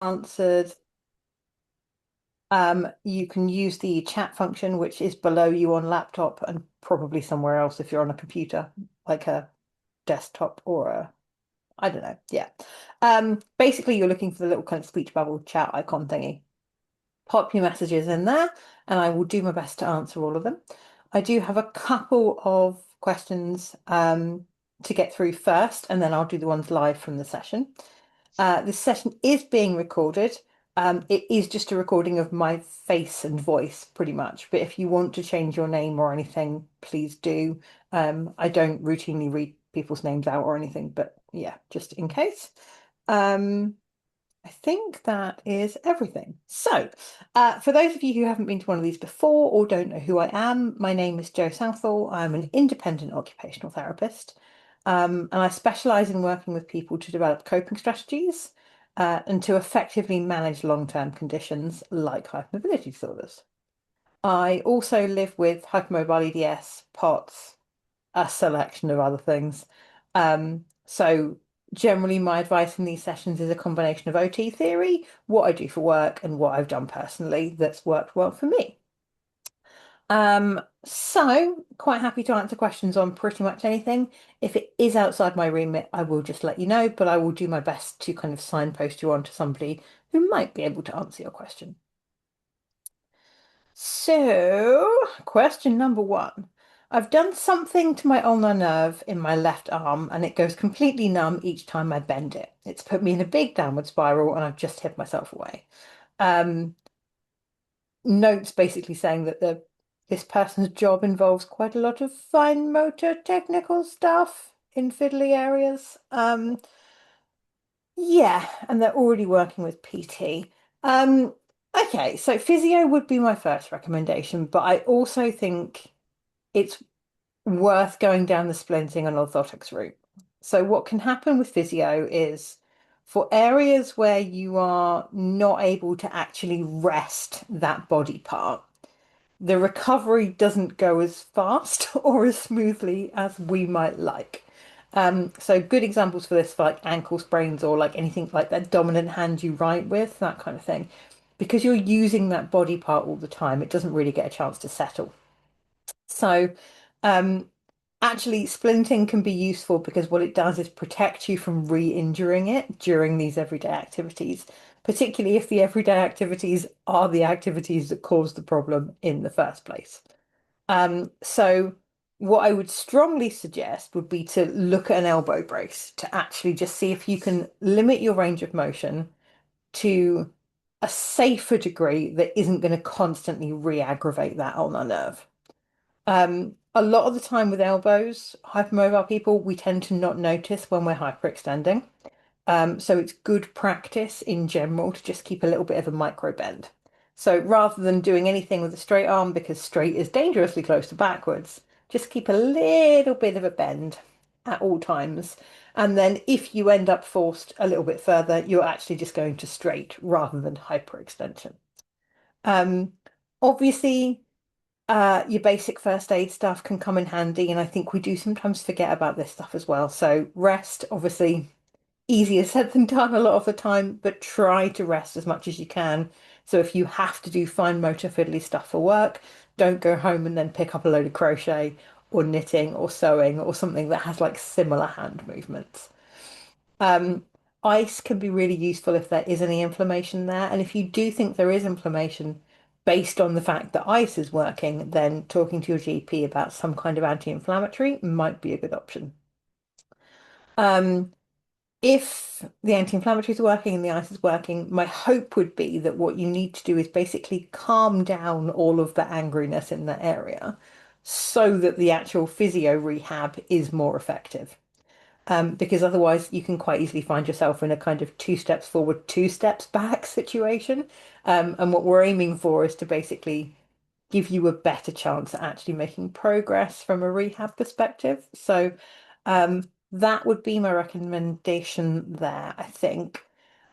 answered, you can use the chat function, which is below you on laptop and probably somewhere else if you're on a computer, like a desktop or a, I don't know. Yeah. Basically, you're looking for the little kind of speech bubble chat icon thingy. Pop your messages in there, and I will do my best to answer all of them. I do have a couple of questions to get through first, and then I'll do the ones live from the session. This session is being recorded. It is just a recording of my face and voice, pretty much. But if you want to change your name or anything, please do. I don't routinely read people's names out or anything, but yeah, just in case. I think that is everything. So, for those of you who haven't been to one of these before or don't know who I am, my name is Jo Southall. I'm an independent occupational therapist, and I specialize in working with people to develop coping strategies and to effectively manage long-term conditions like hypermobility disorders. I also live with hypermobile EDS, POTS, a selection of other things. So generally my advice in these sessions is a combination of OT theory, what I do for work, and what I've done personally that's worked well for me. So quite happy to answer questions on pretty much anything. If it is outside my remit, I will just let you know, but I will do my best to kind of signpost you on to somebody who might be able to answer your question. So, question number one. I've done something to my ulnar nerve in my left arm and it goes completely numb each time I bend it. It's put me in a big downward spiral and I've just hit myself away. Um, Notes basically saying that this person's job involves quite a lot of fine motor technical stuff in fiddly areas. Yeah, and they're already working with PT. Um, okay, so physio would be my first recommendation, but I also think it's worth going down the splinting and orthotics route. So what can happen with physio is for areas where you are not able to actually rest that body part, the recovery doesn't go as fast or as smoothly as we might like. So good examples for this for like ankle sprains or like anything like that dominant hand you write with, that kind of thing. Because you're using that body part all the time, it doesn't really get a chance to settle. So, um, actually, splinting can be useful because what it does is protect you from re-injuring it during these everyday activities, particularly if the everyday activities are the activities that cause the problem in the first place. So what I would strongly suggest would be to look at an elbow brace to actually just see if you can limit your range of motion to a safer degree that isn't going to constantly re-aggravate that ulnar nerve. A lot of the time with elbows, hypermobile people, we tend to not notice when we're hyperextending. So it's good practice in general to just keep a little bit of a micro bend. So rather than doing anything with a straight arm, because straight is dangerously close to backwards, just keep a little bit of a bend at all times. And then if you end up forced a little bit further, you're actually just going to straight rather than hyperextension. Um, Obviously, your basic first aid stuff can come in handy, and I think we do sometimes forget about this stuff as well. So rest, obviously, easier said than done a lot of the time, but try to rest as much as you can. So if you have to do fine motor fiddly stuff for work, don't go home and then pick up a load of crochet or knitting or sewing or something that has like similar hand movements. Um, Ice can be really useful if there is any inflammation there. And if you do think there is inflammation based on the fact that ice is working, then talking to your GP about some kind of anti-inflammatory might be a good option. Um, if the anti-inflammatory is working and the ice is working, my hope would be that what you need to do is basically calm down all of the angriness in that area so that the actual physio rehab is more effective. Because otherwise you can quite easily find yourself in a kind of two steps forward, two steps back situation. And what we're aiming for is to basically give you a better chance at actually making progress from a rehab perspective. So that would be my recommendation there, I think.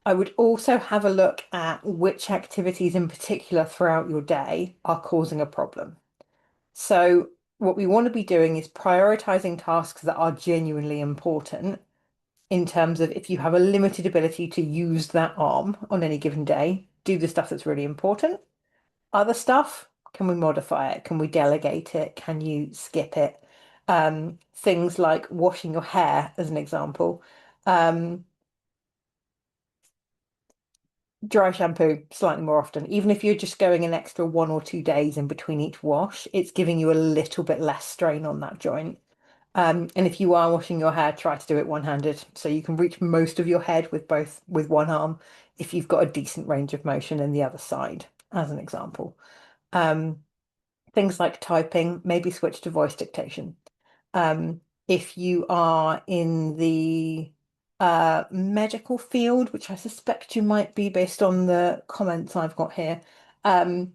I would also have a look at which activities in particular throughout your day are causing a problem. So what we want to be doing is prioritizing tasks that are genuinely important in terms of if you have a limited ability to use that arm on any given day, do the stuff that's really important. Other stuff, can we modify it? Can we delegate it? Can you skip it? Things like washing your hair, as an example. Um, Dry shampoo slightly more often. Even if you're just going an extra 1 or 2 days in between each wash, it's giving you a little bit less strain on that joint. And if you are washing your hair, try to do it one-handed so you can reach most of your head with one arm if you've got a decent range of motion in the other side, as an example. Um, Things like typing, maybe switch to voice dictation. If you are in the medical field, which I suspect you might be based on the comments I've got here, um,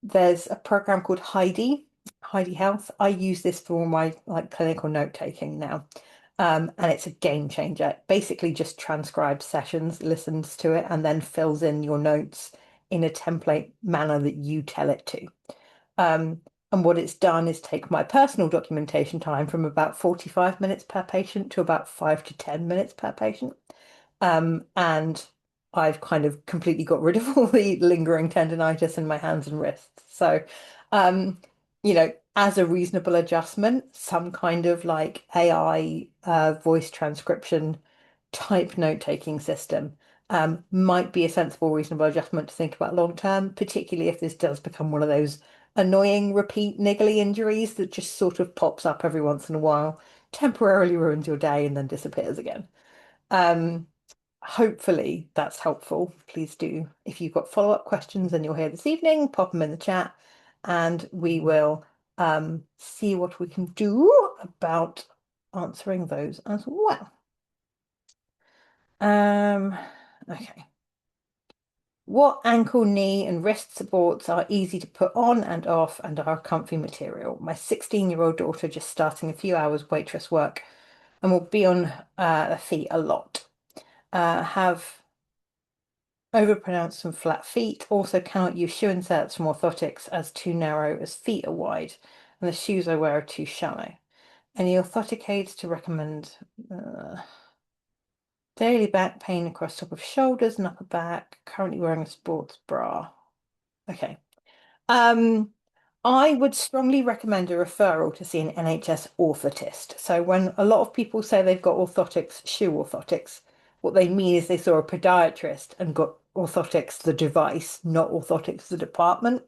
there's a program called Heidi Health. I use this for all my like clinical note taking now. And it's a game changer. It basically just transcribes sessions, listens to it, and then fills in your notes in a template manner that you tell it to. Um, and what it's done is take my personal documentation time from about 45 minutes per patient to about 5 to 10 minutes per patient. And I've kind of completely got rid of all the lingering tendonitis in my hands and wrists. So, um, as a reasonable adjustment, some kind of like AI voice transcription type note-taking system might be a sensible, reasonable adjustment to think about long term, particularly if this does become one of those annoying, repeat, niggly injuries that just sort of pops up every once in a while, temporarily ruins your day, and then disappears again. Um, Hopefully that's helpful. Please do. If you've got follow-up questions and you're here this evening, pop them in the chat and we will see what we can do about answering those as well. Okay. What ankle, knee, and wrist supports are easy to put on and off and are comfy material? My 16-year-old daughter just starting a few hours waitress work and will be on her feet a lot. Have overpronounced some flat feet. Also cannot use shoe inserts from orthotics as too narrow as feet are wide, and the shoes I wear are too shallow. Any orthotic aids to recommend? Daily back pain across top of shoulders and upper back. Currently wearing a sports bra. Okay. Um, I would strongly recommend a referral to see an NHS orthotist. So when a lot of people say they've got orthotics, shoe orthotics, what they mean is they saw a podiatrist and got orthotics, the device, not orthotics, the department,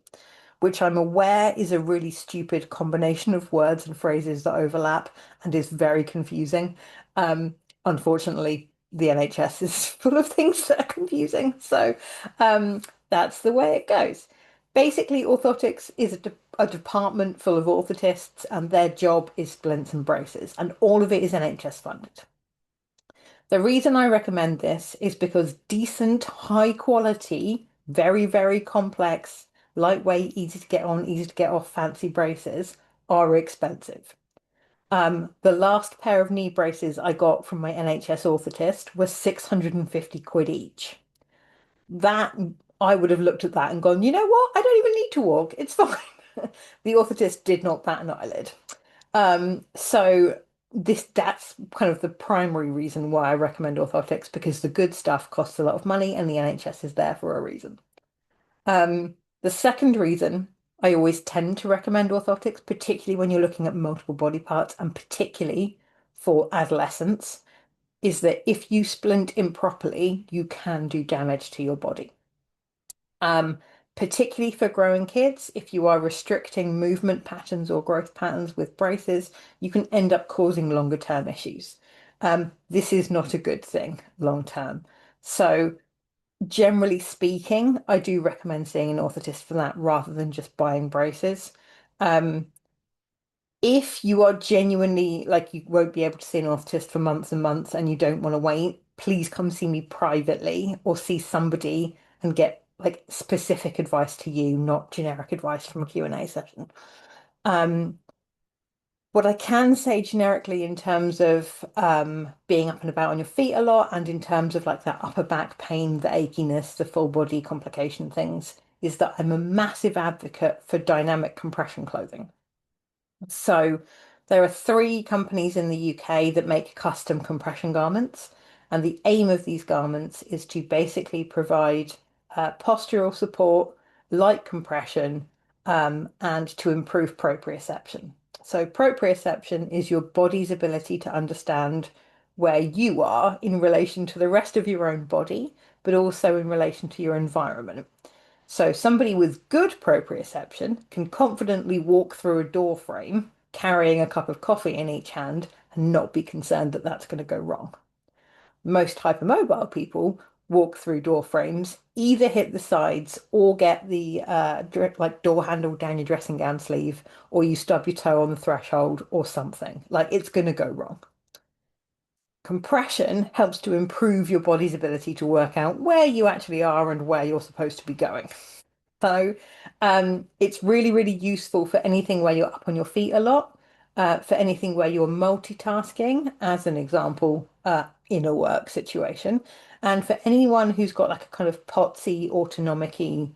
which I'm aware is a really stupid combination of words and phrases that overlap and is very confusing. Unfortunately, the NHS is full of things that are confusing. So that's the way it goes. Basically, orthotics is a department full of orthotists, and their job is splints and braces, and all of it is NHS funded. The reason I recommend this is because decent, high quality, very, very complex, lightweight, easy to get on, easy to get off fancy braces are expensive. The last pair of knee braces I got from my NHS orthotist was 650 quid each. That I would have looked at that and gone, you know what? I don't even need to walk. It's fine. The orthotist did not bat an eyelid. So that's kind of the primary reason why I recommend orthotics because the good stuff costs a lot of money and the NHS is there for a reason. The second reason I always tend to recommend orthotics, particularly when you're looking at multiple body parts and particularly for adolescents, is that if you splint improperly, you can do damage to your body. Um, Particularly for growing kids, if you are restricting movement patterns or growth patterns with braces, you can end up causing longer term issues. This is not a good thing long term. So, generally speaking, I do recommend seeing an orthotist for that rather than just buying braces. Um, if you are genuinely like you won't be able to see an orthotist for months and months and you don't want to wait, please come see me privately or see somebody and get like specific advice to you, not generic advice from a Q&A session. Um, what I can say generically in terms of being up and about on your feet a lot and in terms of like that upper back pain, the achiness, the full body complication things, is that I'm a massive advocate for dynamic compression clothing. So there are three companies in the UK that make custom compression garments. And the aim of these garments is to basically provide postural support, light compression, and to improve proprioception. So, proprioception is your body's ability to understand where you are in relation to the rest of your own body, but also in relation to your environment. So somebody with good proprioception can confidently walk through a door frame carrying a cup of coffee in each hand and not be concerned that that's going to go wrong. Most hypermobile people walk through door frames, either hit the sides or get the like door handle down your dressing gown sleeve, or you stub your toe on the threshold or something. Like it's going to go wrong. Compression helps to improve your body's ability to work out where you actually are and where you're supposed to be going. So it's really, really useful for anything where you're up on your feet a lot, for anything where you're multitasking, as an example, in a work situation, and for anyone who's got like a kind of potsy, autonomic-y,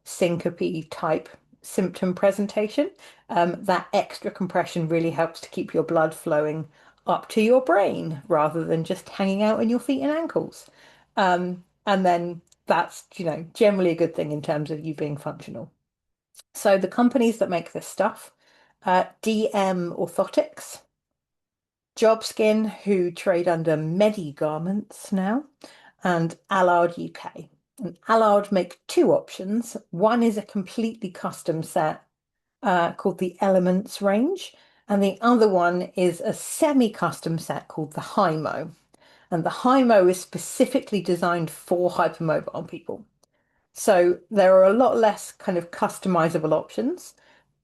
syncope type symptom presentation. That extra compression really helps to keep your blood flowing up to your brain rather than just hanging out in your feet and ankles. And then that's, generally a good thing in terms of you being functional. So the companies that make this stuff, DM Orthotics, Jobskin, who trade under Medi Garments now, and Allard UK. And Allard make two options. One is a completely custom set called the Elements range, and the other one is a semi-custom set called the HIMO. And the HIMO is specifically designed for hypermobile people. So there are a lot less kind of customizable options,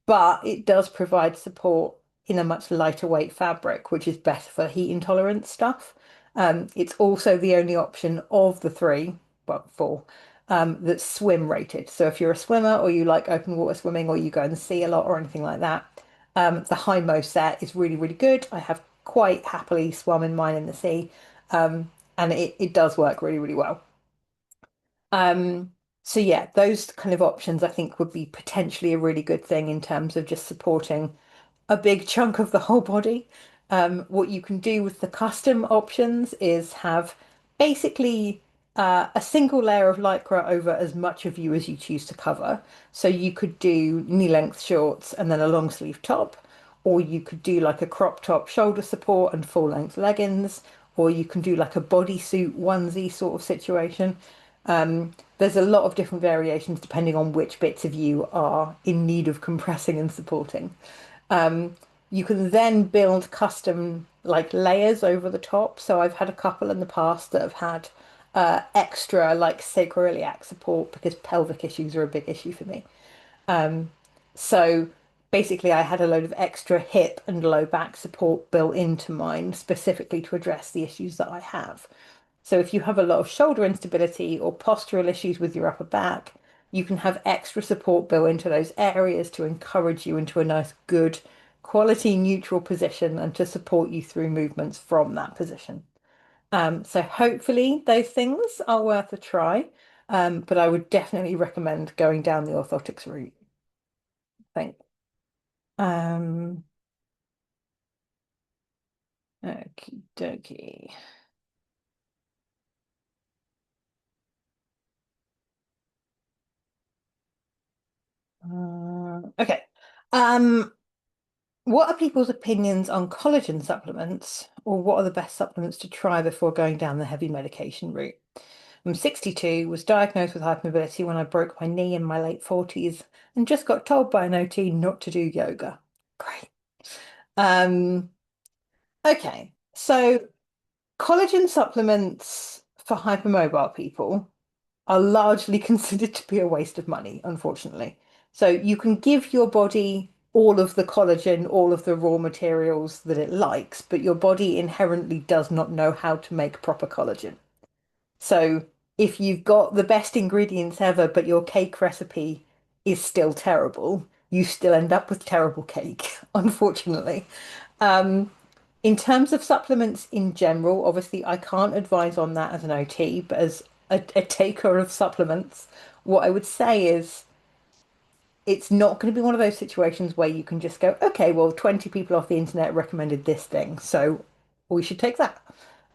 but it does provide support in a much lighter weight fabric, which is better for heat intolerant stuff. It's also the only option of the three, well, four, that's swim rated. So if you're a swimmer or you like open water swimming or you go in the sea a lot or anything like that, the HIMO set is really, really good. I have quite happily swum in mine in the sea, and it does work really, really well. Um, so yeah, those kind of options I think would be potentially a really good thing in terms of just supporting a big chunk of the whole body. What you can do with the custom options is have basically a single layer of lycra over as much of you as you choose to cover. So you could do knee-length shorts and then a long sleeve top, or you could do like a crop top shoulder support and full-length leggings, or you can do like a bodysuit onesie sort of situation. There's a lot of different variations depending on which bits of you are in need of compressing and supporting. Um, you can then build custom like layers over the top. So I've had a couple in the past that have had extra like sacroiliac support because pelvic issues are a big issue for me. So basically, I had a load of extra hip and low back support built into mine specifically to address the issues that I have. So if you have a lot of shoulder instability or postural issues with your upper back, you can have extra support built into those areas to encourage you into a nice, good, quality neutral position and to support you through movements from that position. So hopefully those things are worth a try. But I would definitely recommend going down the orthotics route, I think. Um, Okie dokie. Okay. Um, what are people's opinions on collagen supplements, or what are the best supplements to try before going down the heavy medication route? I'm 62, was diagnosed with hypermobility when I broke my knee in my late 40s, and just got told by an OT not to do yoga. Great. Um, okay. So collagen supplements for hypermobile people are largely considered to be a waste of money, unfortunately. So you can give your body all of the collagen, all of the raw materials that it likes, but your body inherently does not know how to make proper collagen. So if you've got the best ingredients ever, but your cake recipe is still terrible, you still end up with terrible cake, unfortunately. Um, in terms of supplements in general, obviously I can't advise on that as an OT, but as a taker of supplements, what I would say is it's not going to be one of those situations where you can just go, okay, well, 20 people off the internet recommended this thing, so we should take that.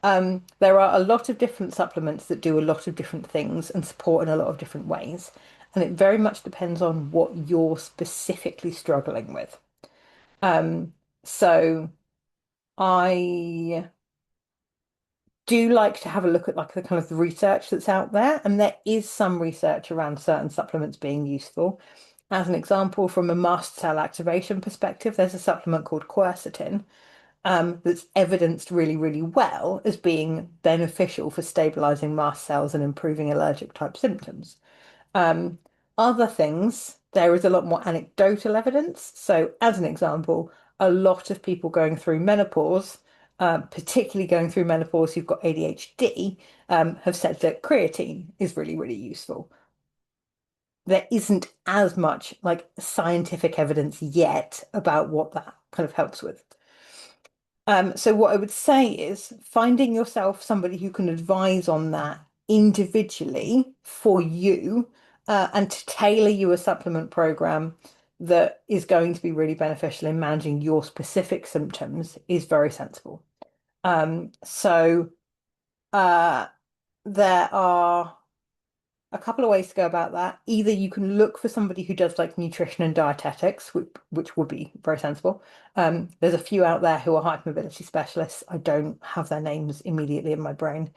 There are a lot of different supplements that do a lot of different things and support in a lot of different ways. And it very much depends on what you're specifically struggling with. Um, so I do like to have a look at like the kind of the research that's out there, and there is some research around certain supplements being useful. As an example, from a mast cell activation perspective, there's a supplement called quercetin, that's evidenced really, really well as being beneficial for stabilizing mast cells and improving allergic type symptoms. Um, Other things, there is a lot more anecdotal evidence. So, as an example, a lot of people going through menopause, particularly going through menopause who've got ADHD, have said that creatine is really, really useful. There isn't as much like scientific evidence yet about what that kind of helps with. So what I would say is finding yourself somebody who can advise on that individually for you, and to tailor you a supplement program that is going to be really beneficial in managing your specific symptoms is very sensible. So uh, there are a couple of ways to go about that. Either you can look for somebody who does like nutrition and dietetics, which would be very sensible. There's a few out there who are hypermobility specialists. I don't have their names immediately in my brain.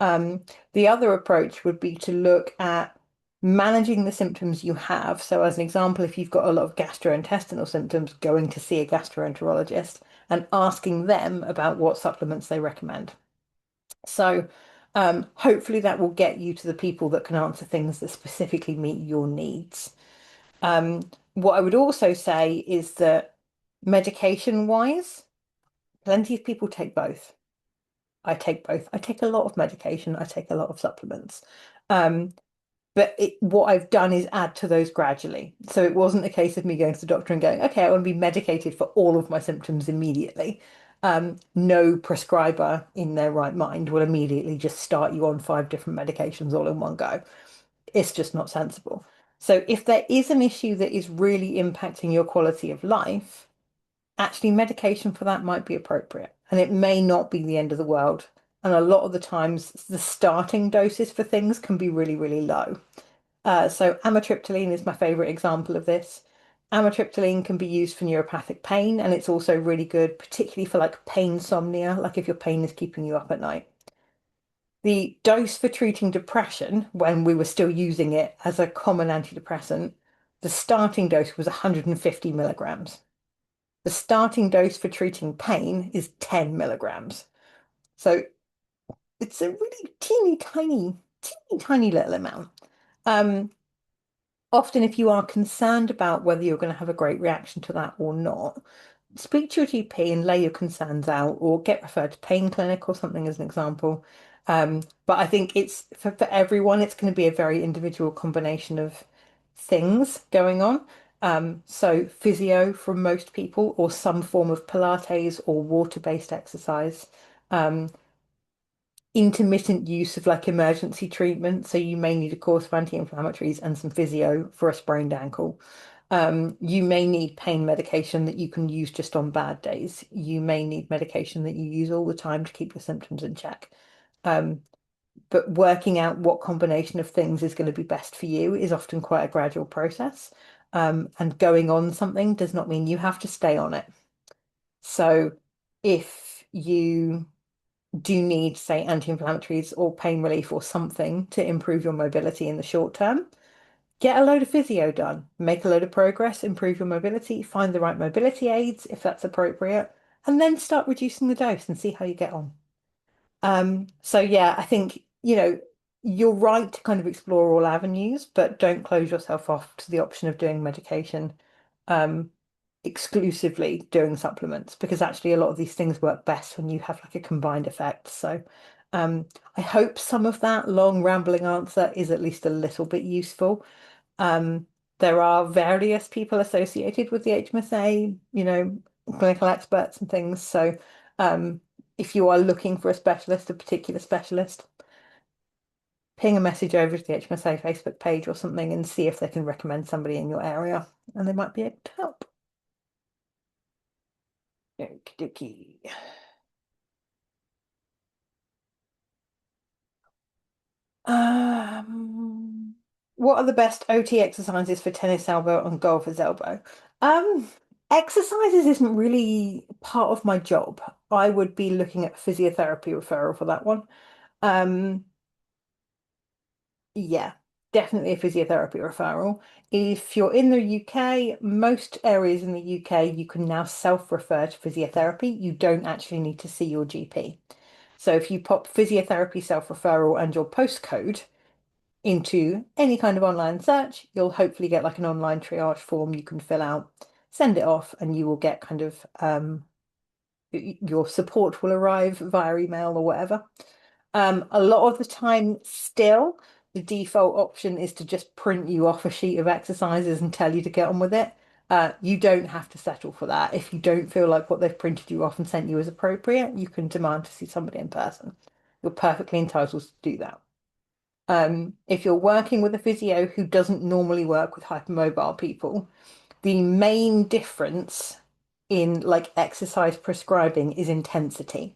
The other approach would be to look at managing the symptoms you have. So, as an example, if you've got a lot of gastrointestinal symptoms, going to see a gastroenterologist and asking them about what supplements they recommend. So hopefully that will get you to the people that can answer things that specifically meet your needs. What I would also say is that medication wise, plenty of people take both. I take both. I take a lot of medication. I take a lot of supplements. Um, what I've done is add to those gradually. So it wasn't a case of me going to the doctor and going, okay, I want to be medicated for all of my symptoms immediately. No prescriber in their right mind will immediately just start you on five different medications all in one go. It's just not sensible. So if there is an issue that is really impacting your quality of life, actually medication for that might be appropriate. And it may not be the end of the world. And a lot of the times, the starting doses for things can be really, really low. So amitriptyline is my favorite example of this. Amitriptyline can be used for neuropathic pain, and it's also really good, particularly for like pain somnia, like if your pain is keeping you up at night. The dose for treating depression, when we were still using it as a common antidepressant, the starting dose was 150 milligrams. The starting dose for treating pain is 10 milligrams. So it's a really teeny tiny little amount. Um, Often, if you are concerned about whether you're going to have a great reaction to that or not, speak to your GP and lay your concerns out, or get referred to pain clinic or something as an example. But I think it's for everyone, it's going to be a very individual combination of things going on. So physio for most people, or some form of Pilates or water-based exercise. Um, Intermittent use of like emergency treatment. So you may need a course of anti-inflammatories and some physio for a sprained ankle. You may need pain medication that you can use just on bad days. You may need medication that you use all the time to keep your symptoms in check. Um, but working out what combination of things is going to be best for you is often quite a gradual process. And going on something does not mean you have to stay on it. So if you do need, say, anti-inflammatories or pain relief or something to improve your mobility in the short term, get a load of physio done, make a load of progress, improve your mobility, find the right mobility aids if that's appropriate, and then start reducing the dose and see how you get on. So yeah, I think, you're right to kind of explore all avenues, but don't close yourself off to the option of doing medication. Um, Exclusively doing supplements, because actually a lot of these things work best when you have like a combined effect. So um, I hope some of that long rambling answer is at least a little bit useful. Um, there are various people associated with the HMSA, clinical experts and things. So um, if you are looking for a specialist, a particular specialist, ping a message over to the HMSA Facebook page or something and see if they can recommend somebody in your area, and they might be able to help. Okie dokie. What are the best OT exercises for tennis elbow and golfer's elbow? Um, Exercises isn't really part of my job. I would be looking at physiotherapy referral for that one. Um, yeah, definitely a physiotherapy referral. If you're in the UK, most areas in the UK, you can now self-refer to physiotherapy. You don't actually need to see your GP. So if you pop physiotherapy self-referral and your postcode into any kind of online search, you'll hopefully get like an online triage form you can fill out, send it off, and you will get kind of your support will arrive via email or whatever. A lot of the time, still, the default option is to just print you off a sheet of exercises and tell you to get on with it. You don't have to settle for that. If you don't feel like what they've printed you off and sent you is appropriate, you can demand to see somebody in person. You're perfectly entitled to do that. If you're working with a physio who doesn't normally work with hypermobile people, the main difference in like exercise prescribing is intensity.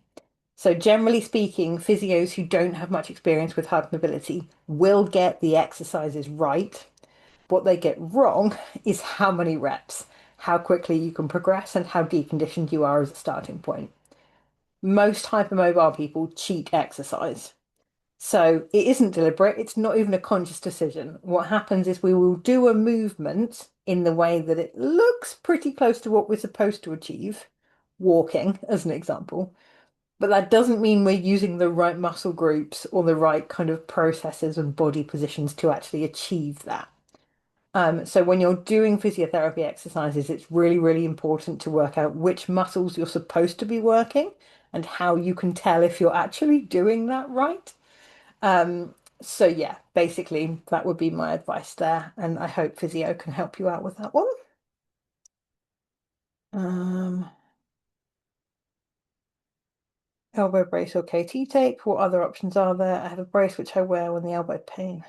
So generally speaking, physios who don't have much experience with hypermobility will get the exercises right. What they get wrong is how many reps, how quickly you can progress, and how deconditioned you are as a starting point. Most hypermobile people cheat exercise. So it isn't deliberate, it's not even a conscious decision. What happens is we will do a movement in the way that it looks pretty close to what we're supposed to achieve, walking as an example, but that doesn't mean we're using the right muscle groups or the right kind of processes and body positions to actually achieve that. So when you're doing physiotherapy exercises, it's really, really important to work out which muscles you're supposed to be working and how you can tell if you're actually doing that right. So yeah, basically that would be my advice there, and I hope physio can help you out with that one. Um, Elbow brace or KT tape. What other options are there? I have a brace which I wear when the elbow pain.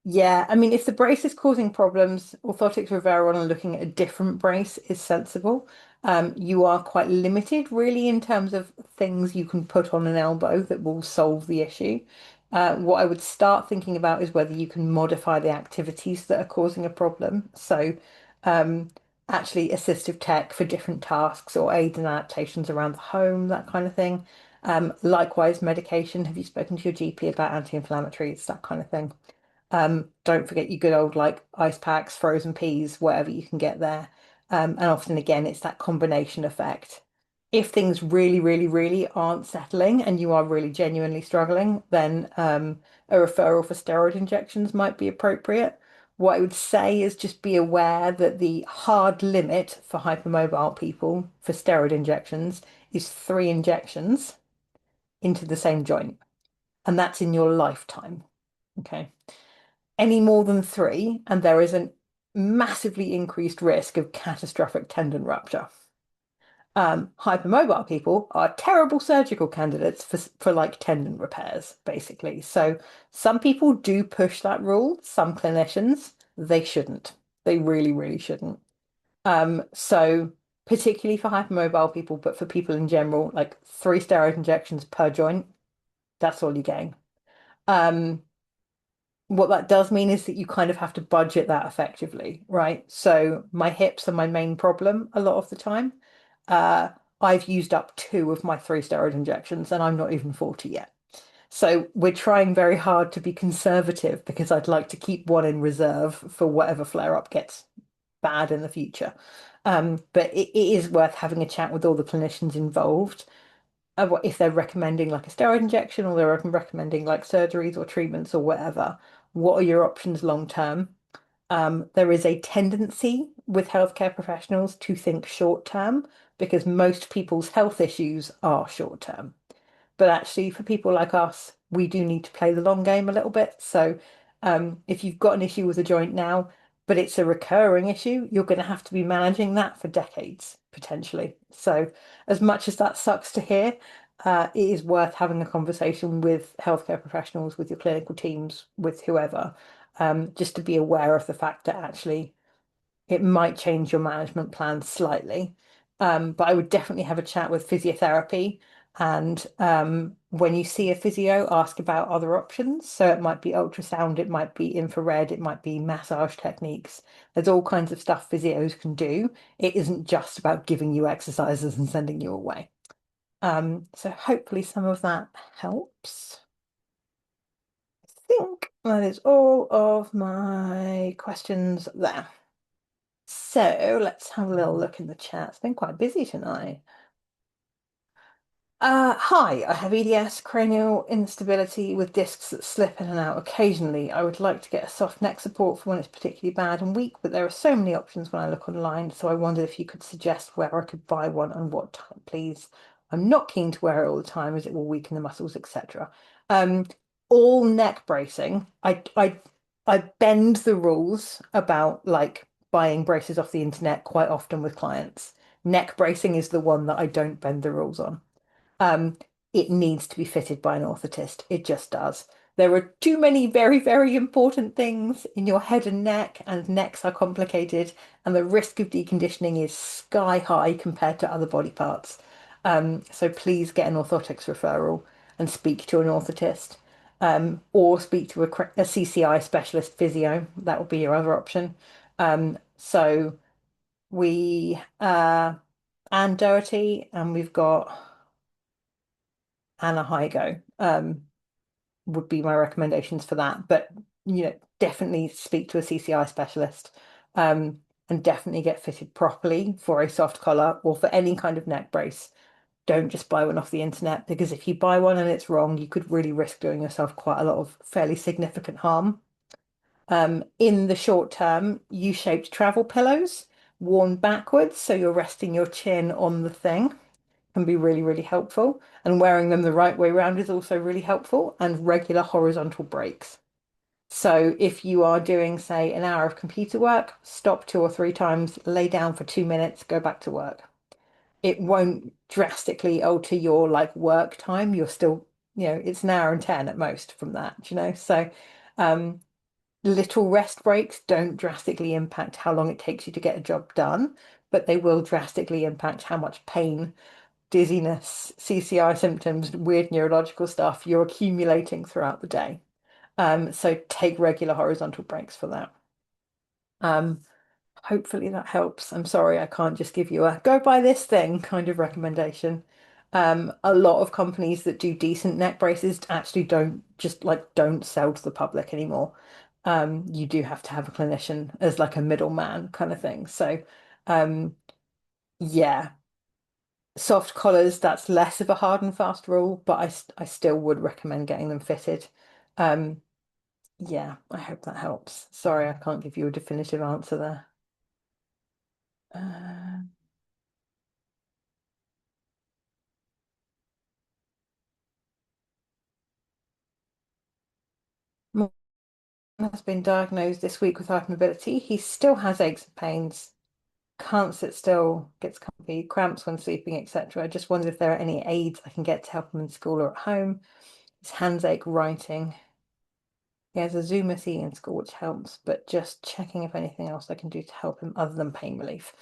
Yeah, I mean, if the brace is causing problems, orthotics referral and looking at a different brace is sensible. You are quite limited, really, in terms of things you can put on an elbow that will solve the issue. What I would start thinking about is whether you can modify the activities that are causing a problem. So, um, actually, assistive tech for different tasks or aids and adaptations around the home, that kind of thing. Likewise, medication. Have you spoken to your GP about anti-inflammatories, that kind of thing? Don't forget your good old like ice packs, frozen peas, whatever you can get there. And often again, it's that combination effect. If things really, really, really aren't settling and you are really genuinely struggling, then a referral for steroid injections might be appropriate. What I would say is just be aware that the hard limit for hypermobile people for steroid injections is 3 injections into the same joint, and that's in your lifetime. Okay, any more than three, and there is a massively increased risk of catastrophic tendon rupture. Hypermobile people are terrible surgical candidates for like tendon repairs, basically. So some people do push that rule. Some clinicians, they shouldn't. They really, really shouldn't. So particularly for hypermobile people, but for people in general, like 3 steroid injections per joint, that's all you're getting. Um, what that does mean is that you kind of have to budget that effectively, right? So my hips are my main problem a lot of the time. Uh, I've used up 2 of my 3 steroid injections and I'm not even 40 yet. So we're trying very hard to be conservative because I'd like to keep one in reserve for whatever flare-up gets bad in the future. But it is worth having a chat with all the clinicians involved if they're recommending like a steroid injection or they're recommending like surgeries or treatments or whatever, what are your options long term? There is a tendency with healthcare professionals to think short term because most people's health issues are short term. But actually, for people like us, we do need to play the long game a little bit. So, if you've got an issue with a joint now, but it's a recurring issue, you're going to have to be managing that for decades, potentially. So, as much as that sucks to hear, it is worth having a conversation with healthcare professionals, with your clinical teams, with whoever, just to be aware of the fact that actually it might change your management plan slightly. But I would definitely have a chat with physiotherapy. And when you see a physio, ask about other options. So it might be ultrasound, it might be infrared, it might be massage techniques. There's all kinds of stuff physios can do. It isn't just about giving you exercises and sending you away. So hopefully some of that helps. I think that is all of my questions there. So let's have a little look in the chat. It's been quite busy tonight. Hi, I have EDS, cranial instability with discs that slip in and out occasionally. I would like to get a soft neck support for when it's particularly bad and weak, but there are so many options when I look online, so I wondered if you could suggest where I could buy one and what type, please. I'm not keen to wear it all the time as it will weaken the muscles, etc. Um, all neck bracing, I bend the rules about like buying braces off the internet quite often with clients. Neck bracing is the one that I don't bend the rules on. Um, it needs to be fitted by an orthotist. It just does. There are too many very, very important things in your head and neck, and necks are complicated, and the risk of deconditioning is sky high compared to other body parts. So please get an orthotics referral and speak to an orthotist, or speak to a CCI specialist physio. That would be your other option. So we Anne Doherty, and we've got and a higo would be my recommendations for that. But definitely speak to a CCI specialist, and definitely get fitted properly for a soft collar or for any kind of neck brace. Don't just buy one off the internet because if you buy one and it's wrong, you could really risk doing yourself quite a lot of fairly significant harm. In the short term, U-shaped travel pillows worn backwards, so you're resting your chin on the thing can be really, really helpful. And wearing them the right way around is also really helpful, and regular horizontal breaks. So if you are doing, say, an hour of computer work, stop 2 or 3 times, lay down for 2 minutes, go back to work. It won't drastically alter your like work time. You're still, it's an hour and 10 at most from that. So um, little rest breaks don't drastically impact how long it takes you to get a job done, but they will drastically impact how much pain, dizziness, CCI symptoms, weird neurological stuff you're accumulating throughout the day. So take regular horizontal breaks for that. Um, Hopefully that helps. I'm sorry, I can't just give you a go buy this thing kind of recommendation. A lot of companies that do decent neck braces actually don't sell to the public anymore. You do have to have a clinician as like a middleman kind of thing. So, um, yeah, soft collars, that's less of a hard and fast rule, but I still would recommend getting them fitted. Um, yeah, I hope that helps. Sorry, I can't give you a definitive answer there. Uh, my man has been diagnosed this week with hypermobility. He still has aches and pains, can't sit still, gets comfy, cramps when sleeping, etc. I just wondered if there are any aids I can get to help him in school or at home. His hands ache writing. He has a Zuma C in school, which helps, but just checking if anything else I can do to help him other than pain relief.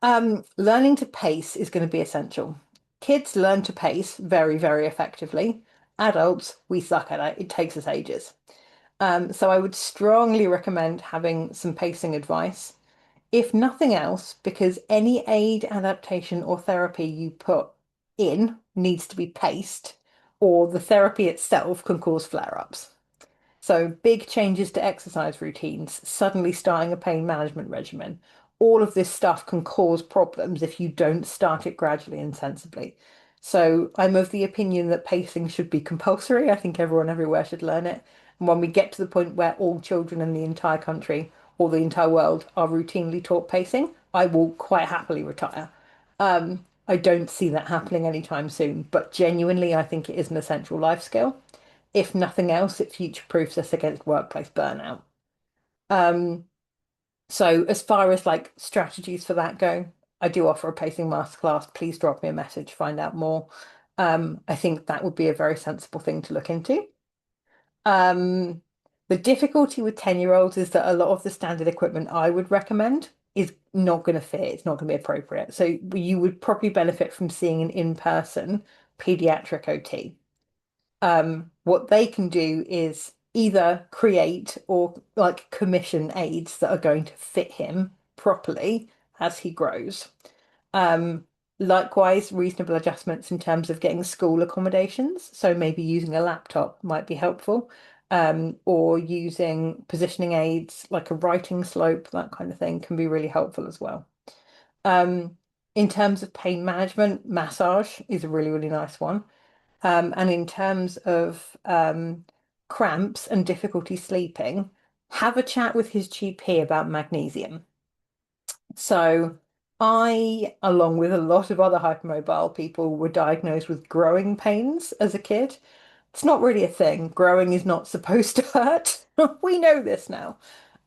Learning to pace is going to be essential. Kids learn to pace very, very effectively. Adults, we suck at it. It takes us ages. So I would strongly recommend having some pacing advice, if nothing else, because any aid, adaptation, or therapy you put in needs to be paced, or the therapy itself can cause flare-ups. So, big changes to exercise routines, suddenly starting a pain management regimen. All of this stuff can cause problems if you don't start it gradually and sensibly. So, I'm of the opinion that pacing should be compulsory. I think everyone everywhere should learn it. And when we get to the point where all children in the entire country or the entire world are routinely taught pacing, I will quite happily retire. I don't see that happening anytime soon, but genuinely, I think it is an essential life skill. If nothing else, it future-proofs us against workplace burnout. Um, so as far as like strategies for that go, I do offer a pacing masterclass. Please drop me a message, find out more. I think that would be a very sensible thing to look into. Um, the difficulty with 10-year-olds is that a lot of the standard equipment I would recommend is not going to fit. It's not going to be appropriate. So you would probably benefit from seeing an in-person pediatric OT. What they can do is either create or like commission aids that are going to fit him properly as he grows. Um, Likewise, reasonable adjustments in terms of getting school accommodations. So maybe using a laptop might be helpful, or using positioning aids like a writing slope, that kind of thing can be really helpful as well. Um, in terms of pain management, massage is a really, really nice one. And in terms of cramps and difficulty sleeping, have a chat with his GP about magnesium. So I, along with a lot of other hypermobile people, were diagnosed with growing pains as a kid. It's not really a thing. Growing is not supposed to hurt. We know this now.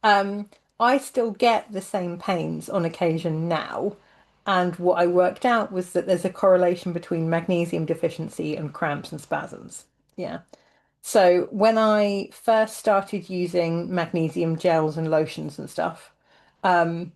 Um, I still get the same pains on occasion now. And what I worked out was that there's a correlation between magnesium deficiency and cramps and spasms. Yeah. So when I first started using magnesium gels and lotions and stuff, um,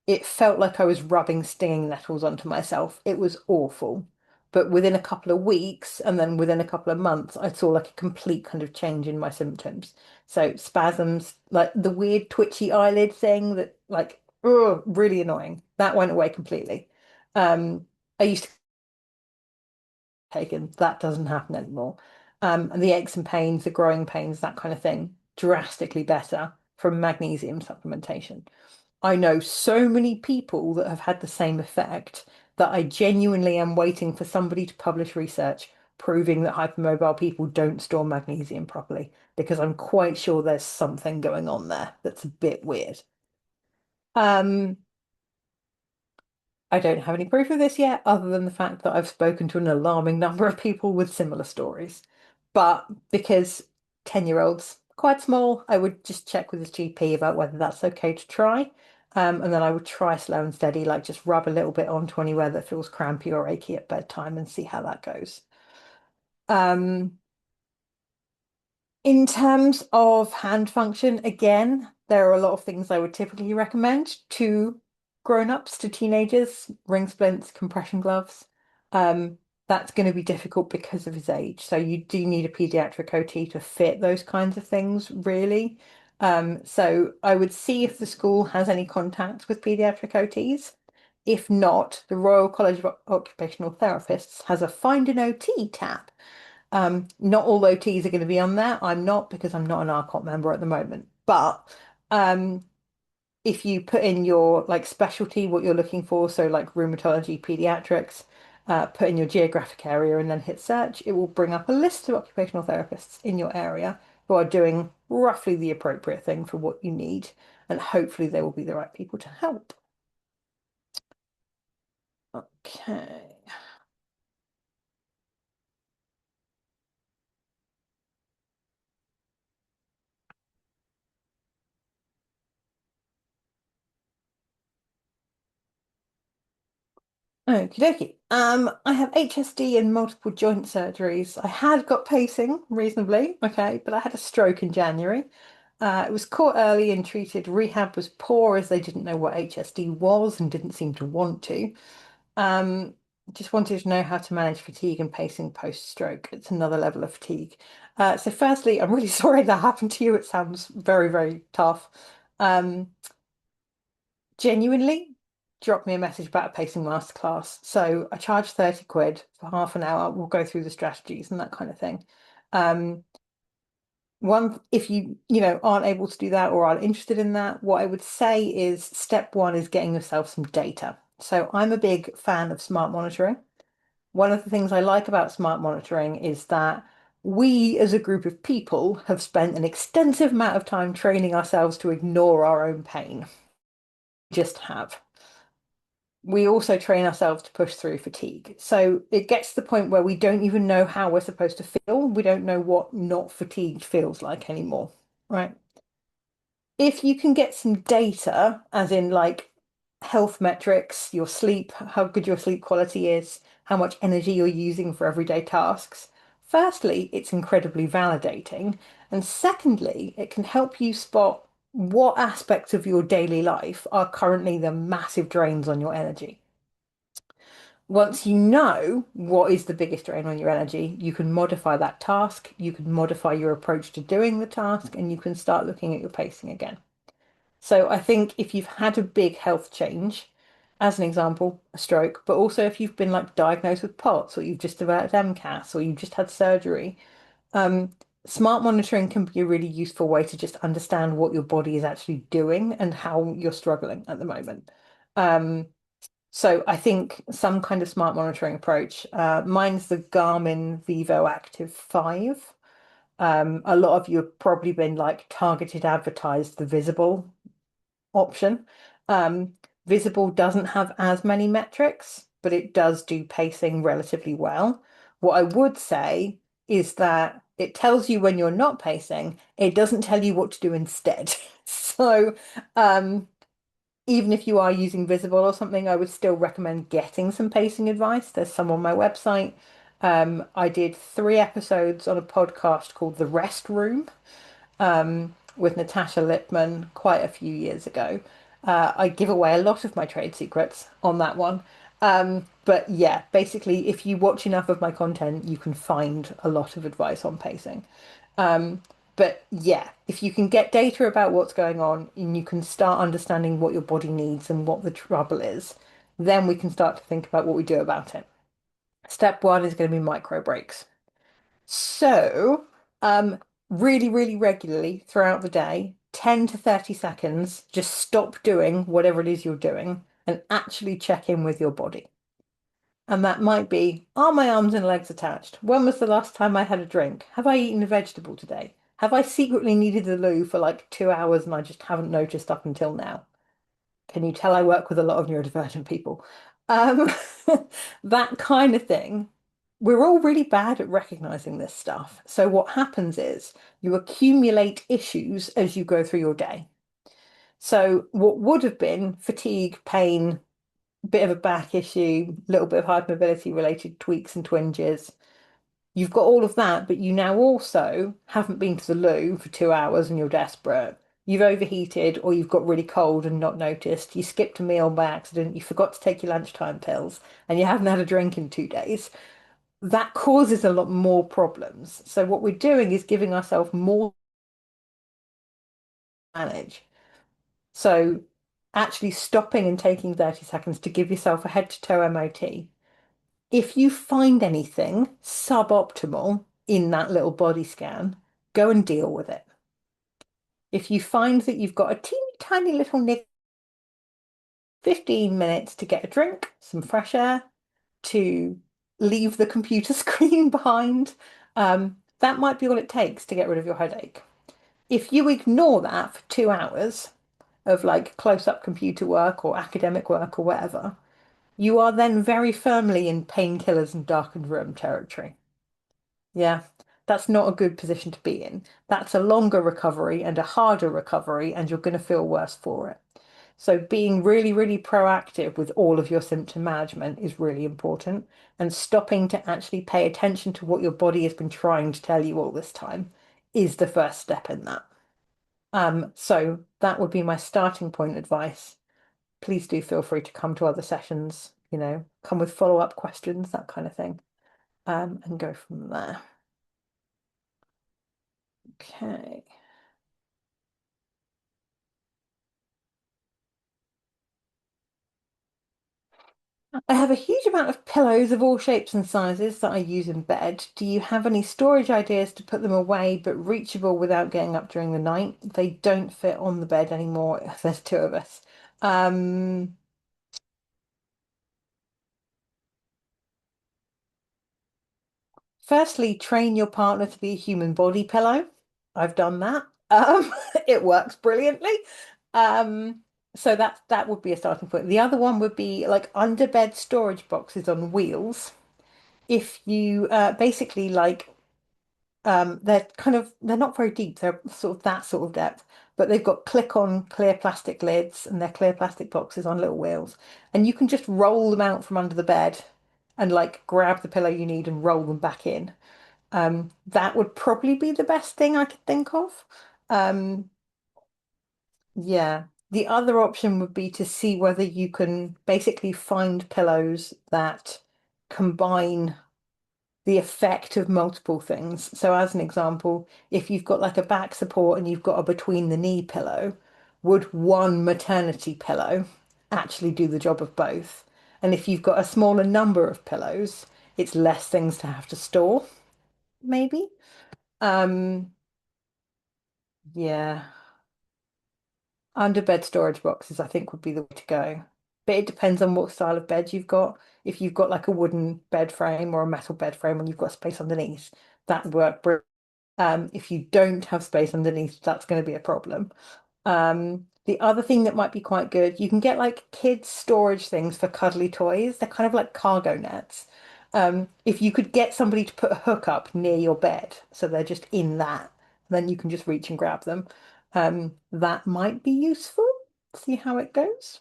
it felt like I was rubbing stinging nettles onto myself. It was awful. But within a couple of weeks and then within a couple of months, I saw like a complete kind of change in my symptoms. So spasms, like the weird twitchy eyelid thing that like, oh, really annoying. That went away completely. I used to take and that doesn't happen anymore. And the aches and pains, the growing pains, that kind of thing, drastically better from magnesium supplementation. I know so many people that have had the same effect that I genuinely am waiting for somebody to publish research proving that hypermobile people don't store magnesium properly, because I'm quite sure there's something going on there that's a bit weird. Um, I don't have any proof of this yet, other than the fact that I've spoken to an alarming number of people with similar stories. But because 10-year-olds quite small, I would just check with his GP about whether that's okay to try. And then I would try slow and steady, like just rub a little bit onto anywhere that feels crampy or achy at bedtime and see how that goes. Um, in terms of hand function, again, there are a lot of things I would typically recommend to grown-ups, to teenagers, ring splints, compression gloves. Um, that's going to be difficult because of his age. So you do need a pediatric OT to fit those kinds of things, really. So I would see if the school has any contact with pediatric OTs. If not, the Royal College of Occupational Therapists has a Find an OT tab. Not all OTs are going to be on there. I'm not, because I'm not an RCOT member at the moment. But um, if you put in your like specialty, what you're looking for, so like rheumatology, pediatrics, put in your geographic area and then hit search, it will bring up a list of occupational therapists in your area who are doing roughly the appropriate thing for what you need. And hopefully they will be the right people to help. Okay. Okie dokie. I have HSD and multiple joint surgeries. I had got pacing reasonably, okay, but I had a stroke in January. It was caught early and treated. Rehab was poor as they didn't know what HSD was and didn't seem to want to. Um, just wanted to know how to manage fatigue and pacing post-stroke. It's another level of fatigue. So firstly, I'm really sorry that happened to you. It sounds very, very tough. Um, Genuinely, drop me a message about a pacing masterclass. So I charge 30 quid for half an hour. We'll go through the strategies and that kind of thing. Um, one, if you aren't able to do that or aren't interested in that, what I would say is step one is getting yourself some data. So I'm a big fan of smart monitoring. One of the things I like about smart monitoring is that we as a group of people have spent an extensive amount of time training ourselves to ignore our own pain. Just have. We also train ourselves to push through fatigue. So it gets to the point where we don't even know how we're supposed to feel. We don't know what not fatigued feels like anymore, right? If you can get some data, as in like health metrics, your sleep, how good your sleep quality is, how much energy you're using for everyday tasks, firstly, it's incredibly validating. And secondly, it can help you spot what aspects of your daily life are currently the massive drains on your energy. Once you know what is the biggest drain on your energy, you can modify that task, you can modify your approach to doing the task, and you can start looking at your pacing again. So I think if you've had a big health change, as an example, a stroke, but also if you've been like diagnosed with POTS or you've just developed MCAS or you've just had surgery, um, smart monitoring can be a really useful way to just understand what your body is actually doing and how you're struggling at the moment. Um, so I think some kind of smart monitoring approach. Mine's the Garmin Vivo Active 5. A lot of you have probably been like targeted advertised the Visible option. Um, Visible doesn't have as many metrics, but it does do pacing relatively well. What I would say is that it tells you when you're not pacing, it doesn't tell you what to do instead. So, um, even if you are using Visible or something, I would still recommend getting some pacing advice. There's some on my website. I did 3 episodes on a podcast called The Rest Room with Natasha Lippman quite a few years ago. I give away a lot of my trade secrets on that one. But yeah, basically, if you watch enough of my content, you can find a lot of advice on pacing. But yeah, if you can get data about what's going on and you can start understanding what your body needs and what the trouble is, then we can start to think about what we do about it. Step one is going to be micro breaks. So, really, really regularly throughout the day, 10 to 30 seconds, just stop doing whatever it is you're doing and actually check in with your body. And that might be, are my arms and legs attached? When was the last time I had a drink? Have I eaten a vegetable today? Have I secretly needed the loo for like 2 hours and I just haven't noticed up until now? Can you tell I work with a lot of neurodivergent people? Um, that kind of thing. We're all really bad at recognizing this stuff. So what happens is you accumulate issues as you go through your day. So what would have been fatigue, pain, bit of a back issue, little bit of hypermobility related tweaks and twinges. You've got all of that, but you now also haven't been to the loo for 2 hours and you're desperate. You've overheated or you've got really cold and not noticed. You skipped a meal by accident. You forgot to take your lunchtime pills and you haven't had a drink in 2 days. That causes a lot more problems. So what we're doing is giving ourselves more to manage. So actually stopping and taking 30 seconds to give yourself a head to toe MOT. If you find anything suboptimal in that little body scan, go and deal with it. If you find that you've got a teeny tiny little nick, 15 minutes to get a drink, some fresh air, to leave the computer screen behind, that might be all it takes to get rid of your headache. If you ignore that for 2 hours of like close-up computer work or academic work or whatever, you are then very firmly in painkillers and darkened room territory. Yeah, that's not a good position to be in. That's a longer recovery and a harder recovery, and you're going to feel worse for it. So being really, really proactive with all of your symptom management is really important, and stopping to actually pay attention to what your body has been trying to tell you all this time is the first step in that. So that would be my starting point advice. Please do feel free to come to other sessions, come with follow-up questions, that kind of thing, and go from there. Okay. I have a huge amount of pillows of all shapes and sizes that I use in bed. Do you have any storage ideas to put them away but reachable without getting up during the night? They don't fit on the bed anymore. There's two of us. Um, Firstly, train your partner to be a human body pillow. I've done that. It works brilliantly. Um, so that would be a starting point. The other one would be like underbed storage boxes on wheels. If you basically like they're not very deep, they're sort of that sort of depth, but they've got click-on clear plastic lids and they're clear plastic boxes on little wheels. And you can just roll them out from under the bed and like grab the pillow you need and roll them back in. That would probably be the best thing I could think of. Um, yeah. The other option would be to see whether you can basically find pillows that combine the effect of multiple things. So, as an example, if you've got like a back support and you've got a between the knee pillow, would one maternity pillow actually do the job of both? And if you've got a smaller number of pillows, it's less things to have to store, maybe. Um, yeah. Under bed storage boxes, I think would be the way to go. But it depends on what style of bed you've got. If you've got like a wooden bed frame or a metal bed frame and you've got space underneath, that would work brilliant. If you don't have space underneath, that's going to be a problem. The other thing that might be quite good, you can get like kids storage things for cuddly toys. They're kind of like cargo nets. If you could get somebody to put a hook up near your bed, so they're just in that, then you can just reach and grab them. That might be useful. See how it goes.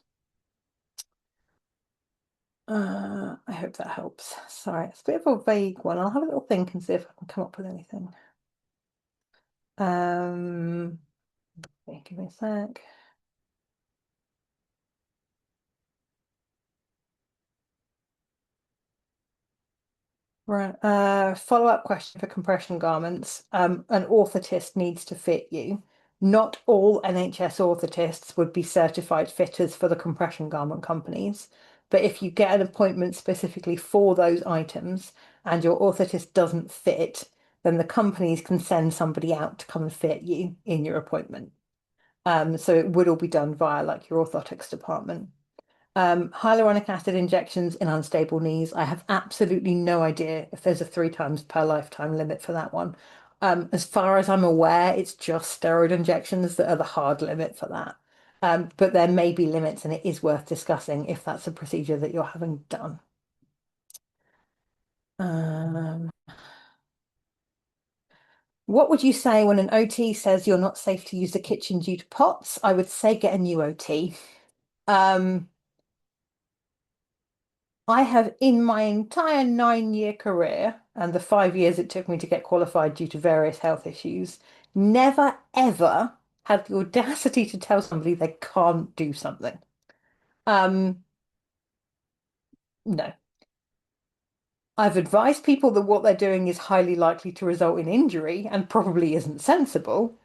I hope that helps. Sorry, it's a bit of a vague one. I'll have a little think and see if I can come up with anything. Um, okay, give me a sec. Right. Follow-up question for compression garments. An orthotist needs to fit you. Not all NHS orthotists would be certified fitters for the compression garment companies. But if you get an appointment specifically for those items and your orthotist doesn't fit, then the companies can send somebody out to come and fit you in your appointment. So it would all be done via like your orthotics department. Hyaluronic acid injections in unstable knees. I have absolutely no idea if there's a 3 times per lifetime limit for that one. As far as I'm aware, it's just steroid injections that are the hard limit for that. But there may be limits, and it is worth discussing if that's a procedure that you're having done. Um, what would you say when an OT says you're not safe to use the kitchen due to pots? I would say get a new OT. Um, I have, in my entire 9 year career and the 5 years it took me to get qualified due to various health issues, never ever had the audacity to tell somebody they can't do something. Um, no. I've advised people that what they're doing is highly likely to result in injury and probably isn't sensible.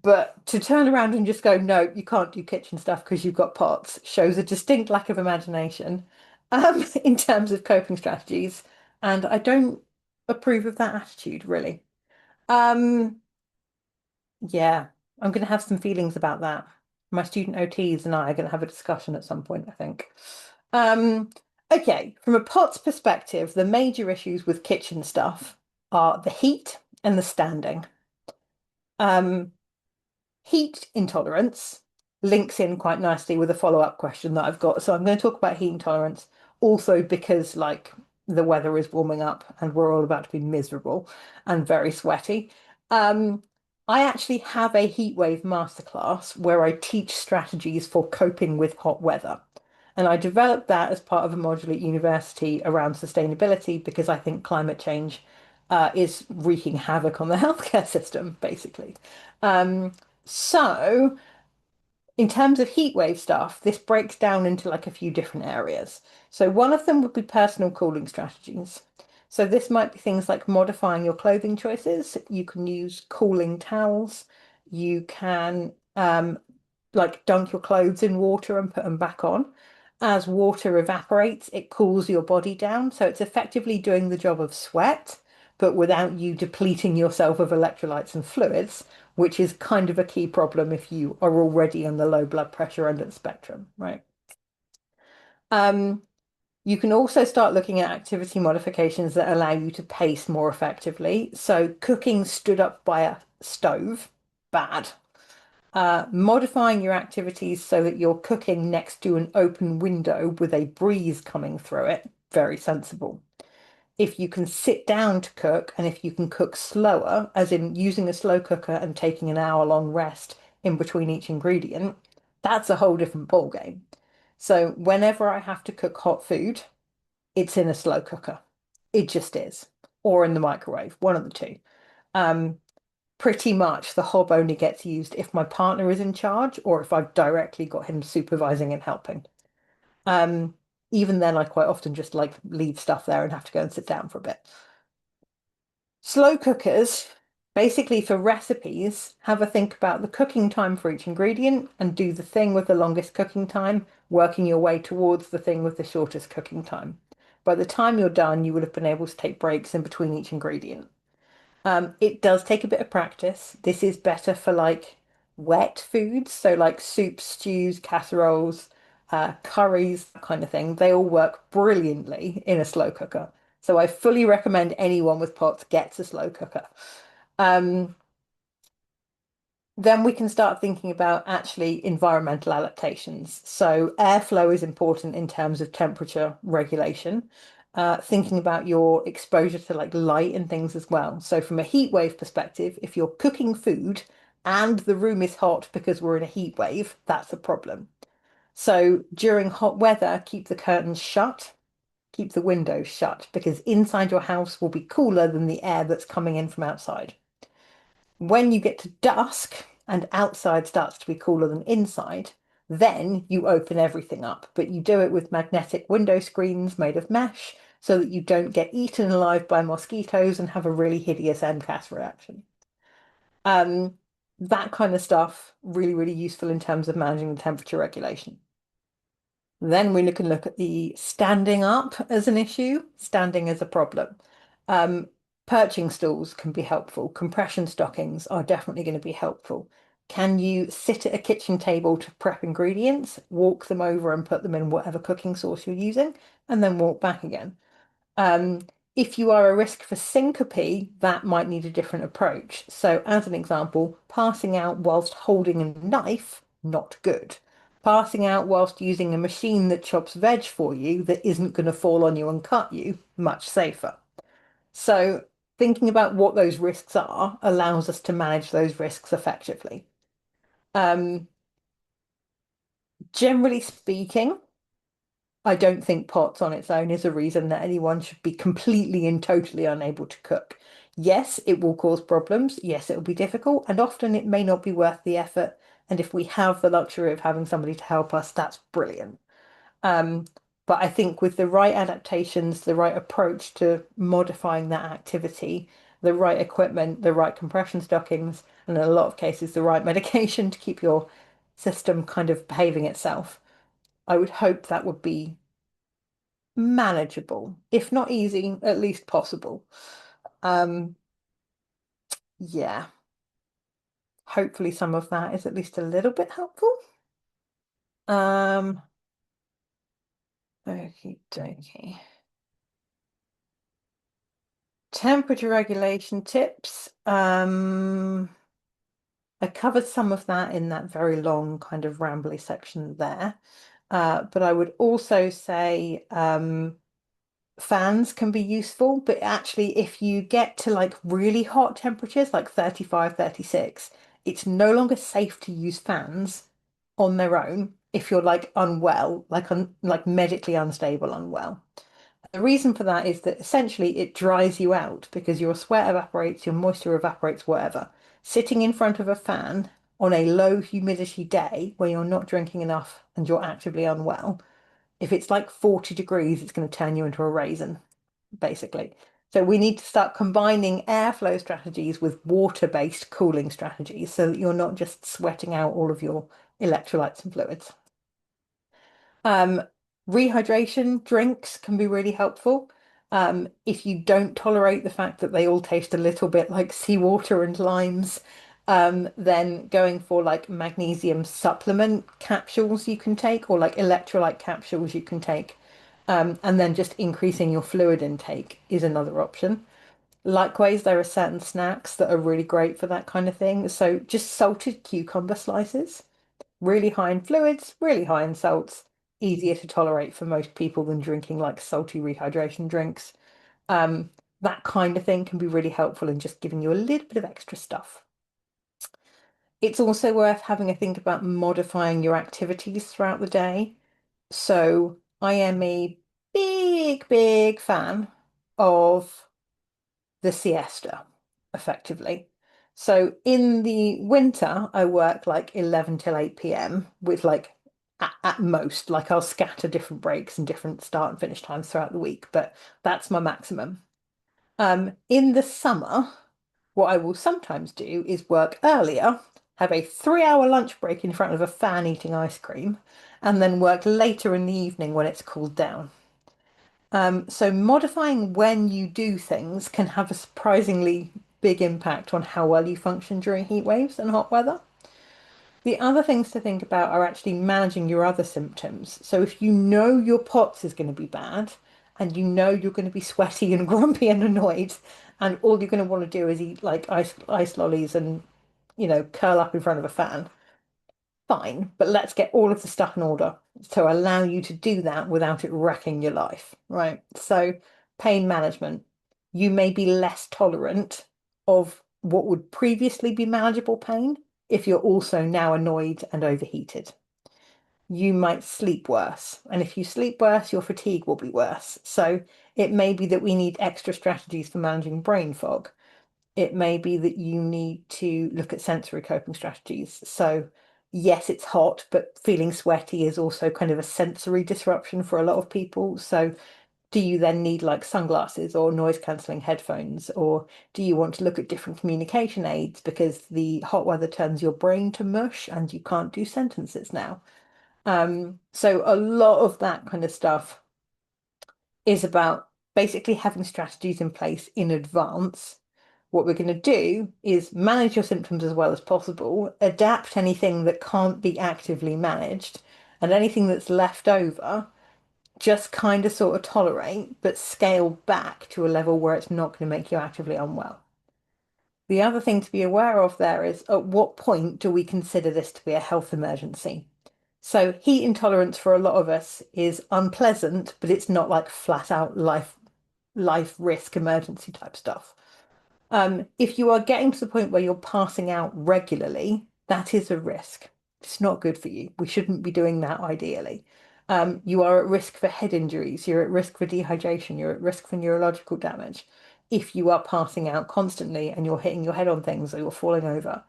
But to turn around and just go, no, you can't do kitchen stuff because you've got pots, shows a distinct lack of imagination, in terms of coping strategies. And I don't approve of that attitude, really. Um, yeah, I'm going to have some feelings about that. My student OTs and I are going to have a discussion at some point, I think. Um, okay, from a pot's perspective, the major issues with kitchen stuff are the heat and the standing. Um, Heat intolerance links in quite nicely with a follow-up question that I've got. So I'm going to talk about heat intolerance also because like the weather is warming up and we're all about to be miserable and very sweaty. Um, I actually have a heatwave masterclass where I teach strategies for coping with hot weather. And I developed that as part of a module at university around sustainability because I think climate change is wreaking havoc on the healthcare system, basically. Um, so, in terms of heat wave stuff, this breaks down into like a few different areas. So, one of them would be personal cooling strategies. So, this might be things like modifying your clothing choices. You can use cooling towels. You can like dunk your clothes in water and put them back on. As water evaporates, it cools your body down. So, it's effectively doing the job of sweat, but without you depleting yourself of electrolytes and fluids, which is kind of a key problem if you are already on the low blood pressure end of the spectrum, right? Um, you can also start looking at activity modifications that allow you to pace more effectively. So cooking stood up by a stove, bad. Modifying your activities so that you're cooking next to an open window with a breeze coming through it, very sensible. If you can sit down to cook and if you can cook slower, as in using a slow cooker and taking an hour-long rest in between each ingredient, that's a whole different ball game. So whenever I have to cook hot food, it's in a slow cooker. It just is. Or in the microwave, one of the two. Um, pretty much the hob only gets used if my partner is in charge or if I've directly got him supervising and helping. Um, Even then, I quite often just like leave stuff there and have to go and sit down for a bit. Slow cookers, basically for recipes, have a think about the cooking time for each ingredient and do the thing with the longest cooking time, working your way towards the thing with the shortest cooking time. By the time you're done, you would have been able to take breaks in between each ingredient. It does take a bit of practice. This is better for like wet foods, so like soups, stews, casseroles, curries, that kind of thing. They all work brilliantly in a slow cooker. So I fully recommend anyone with pots gets a slow cooker. Um, then we can start thinking about actually environmental adaptations. So airflow is important in terms of temperature regulation. Thinking about your exposure to like light and things as well. So from a heat wave perspective, if you're cooking food and the room is hot because we're in a heat wave, that's a problem. So during hot weather, keep the curtains shut, keep the windows shut because inside your house will be cooler than the air that's coming in from outside. When you get to dusk and outside starts to be cooler than inside, then you open everything up, but you do it with magnetic window screens made of mesh so that you don't get eaten alive by mosquitoes and have a really hideous MCAS reaction. Um, that kind of stuff, really, really useful in terms of managing the temperature regulation. Then we can look at the standing up as an issue, standing as a problem. Um, Perching stools can be helpful. Compression stockings are definitely going to be helpful. Can you sit at a kitchen table to prep ingredients, walk them over and put them in whatever cooking sauce you're using, and then walk back again? Um, if you are a risk for syncope, that might need a different approach. So, as an example, passing out whilst holding a knife, not good. Passing out whilst using a machine that chops veg for you that isn't going to fall on you and cut you, much safer. So, thinking about what those risks are allows us to manage those risks effectively. Um, Generally speaking, I don't think pots on its own is a reason that anyone should be completely and totally unable to cook. Yes, it will cause problems. Yes, it will be difficult, and often it may not be worth the effort. And if we have the luxury of having somebody to help us, that's brilliant. Um, but I think with the right adaptations, the right approach to modifying that activity, the right equipment, the right compression stockings, and in a lot of cases, the right medication to keep your system kind of behaving itself, I would hope that would be manageable, if not easy, at least possible. Um, yeah, hopefully some of that is at least a little bit helpful. Um, okie dokie. Temperature regulation tips. I covered some of that in that very long kind of rambly section there. But I would also say fans can be useful, but actually, if you get to like really hot temperatures, like 35, 36, it's no longer safe to use fans on their own if you're like unwell, like medically unstable, unwell. The reason for that is that essentially it dries you out because your sweat evaporates, your moisture evaporates, whatever. Sitting in front of a fan on a low humidity day where you're not drinking enough and you're actively unwell, if it's like 40 degrees, it's going to turn you into a raisin, basically. So we need to start combining airflow strategies with water-based cooling strategies so that you're not just sweating out all of your electrolytes and fluids. Um, Rehydration drinks can be really helpful. If you don't tolerate the fact that they all taste a little bit like seawater and limes, then going for like magnesium supplement capsules you can take, or like electrolyte capsules you can take, and then just increasing your fluid intake is another option. Likewise, there are certain snacks that are really great for that kind of thing. So just salted cucumber slices, really high in fluids, really high in salts, easier to tolerate for most people than drinking like salty rehydration drinks. Um, that kind of thing can be really helpful in just giving you a little bit of extra stuff. It's also worth having a think about modifying your activities throughout the day. So I am a big, big fan of the siesta, effectively. So in the winter, I work like 11 till 8 p.m. with like at most, like I'll scatter different breaks and different start and finish times throughout the week, but that's my maximum. In the summer, what I will sometimes do is work earlier, have a 3 hour lunch break in front of a fan eating ice cream, and then work later in the evening when it's cooled down. So modifying when you do things can have a surprisingly big impact on how well you function during heat waves and hot weather. The other things to think about are actually managing your other symptoms. So if you know your POTS is going to be bad and you know you're going to be sweaty and grumpy and annoyed, and all you're going to want to do is eat like ice lollies and, curl up in front of a fan, fine, but let's get all of the stuff in order to allow you to do that without it wrecking your life, right? So, pain management. You may be less tolerant of what would previously be manageable pain if you're also now annoyed and overheated. You might sleep worse. And if you sleep worse, your fatigue will be worse. So, it may be that we need extra strategies for managing brain fog. It may be that you need to look at sensory coping strategies. So, yes, it's hot, but feeling sweaty is also kind of a sensory disruption for a lot of people. So, do you then need like sunglasses or noise cancelling headphones? Or do you want to look at different communication aids because the hot weather turns your brain to mush and you can't do sentences now? So, a lot of that kind of stuff is about basically having strategies in place in advance. What we're going to do is manage your symptoms as well as possible, adapt anything that can't be actively managed, and anything that's left over, just kind of sort of tolerate, but scale back to a level where it's not going to make you actively unwell. The other thing to be aware of there is at what point do we consider this to be a health emergency? So heat intolerance for a lot of us is unpleasant, but it's not like flat out life risk emergency type stuff. If you are getting to the point where you're passing out regularly, that is a risk. It's not good for you. We shouldn't be doing that ideally. You are at risk for head injuries, you're at risk for dehydration, you're at risk for neurological damage if you are passing out constantly and you're hitting your head on things or you're falling over.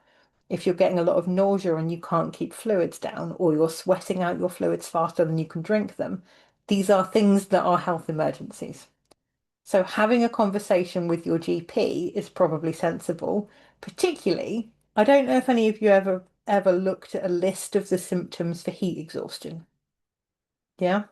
If you're getting a lot of nausea and you can't keep fluids down, or you're sweating out your fluids faster than you can drink them, these are things that are health emergencies. So having a conversation with your GP is probably sensible, particularly, I don't know if any of you ever looked at a list of the symptoms for heat exhaustion. Yeah?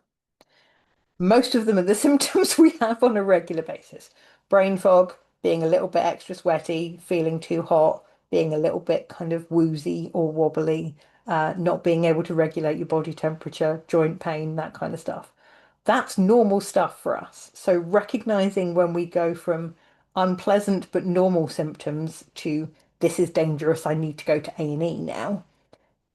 Most of them are the symptoms we have on a regular basis. Brain fog, being a little bit extra sweaty, feeling too hot, being a little bit kind of woozy or wobbly, not being able to regulate your body temperature, joint pain, that kind of stuff. That's normal stuff for us. So recognizing when we go from unpleasant but normal symptoms to this is dangerous, I need to go to A&E now,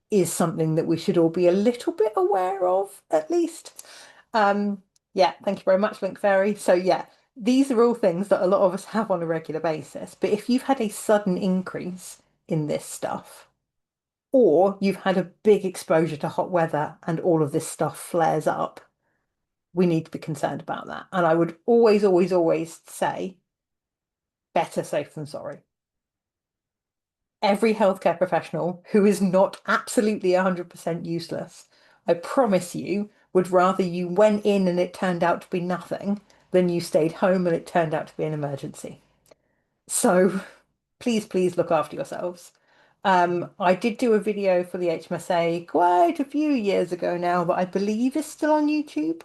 is something that we should all be a little bit aware of, at least. Yeah, thank you very much, LinkFairy. So yeah, these are all things that a lot of us have on a regular basis. But if you've had a sudden increase in this stuff, or you've had a big exposure to hot weather and all of this stuff flares up, we need to be concerned about that. And I would always, always, always say better safe than sorry. Every healthcare professional who is not absolutely 100% useless, I promise you, would rather you went in and it turned out to be nothing than you stayed home and it turned out to be an emergency. So please, please look after yourselves. I did do a video for the HMSA quite a few years ago now that I believe is still on YouTube.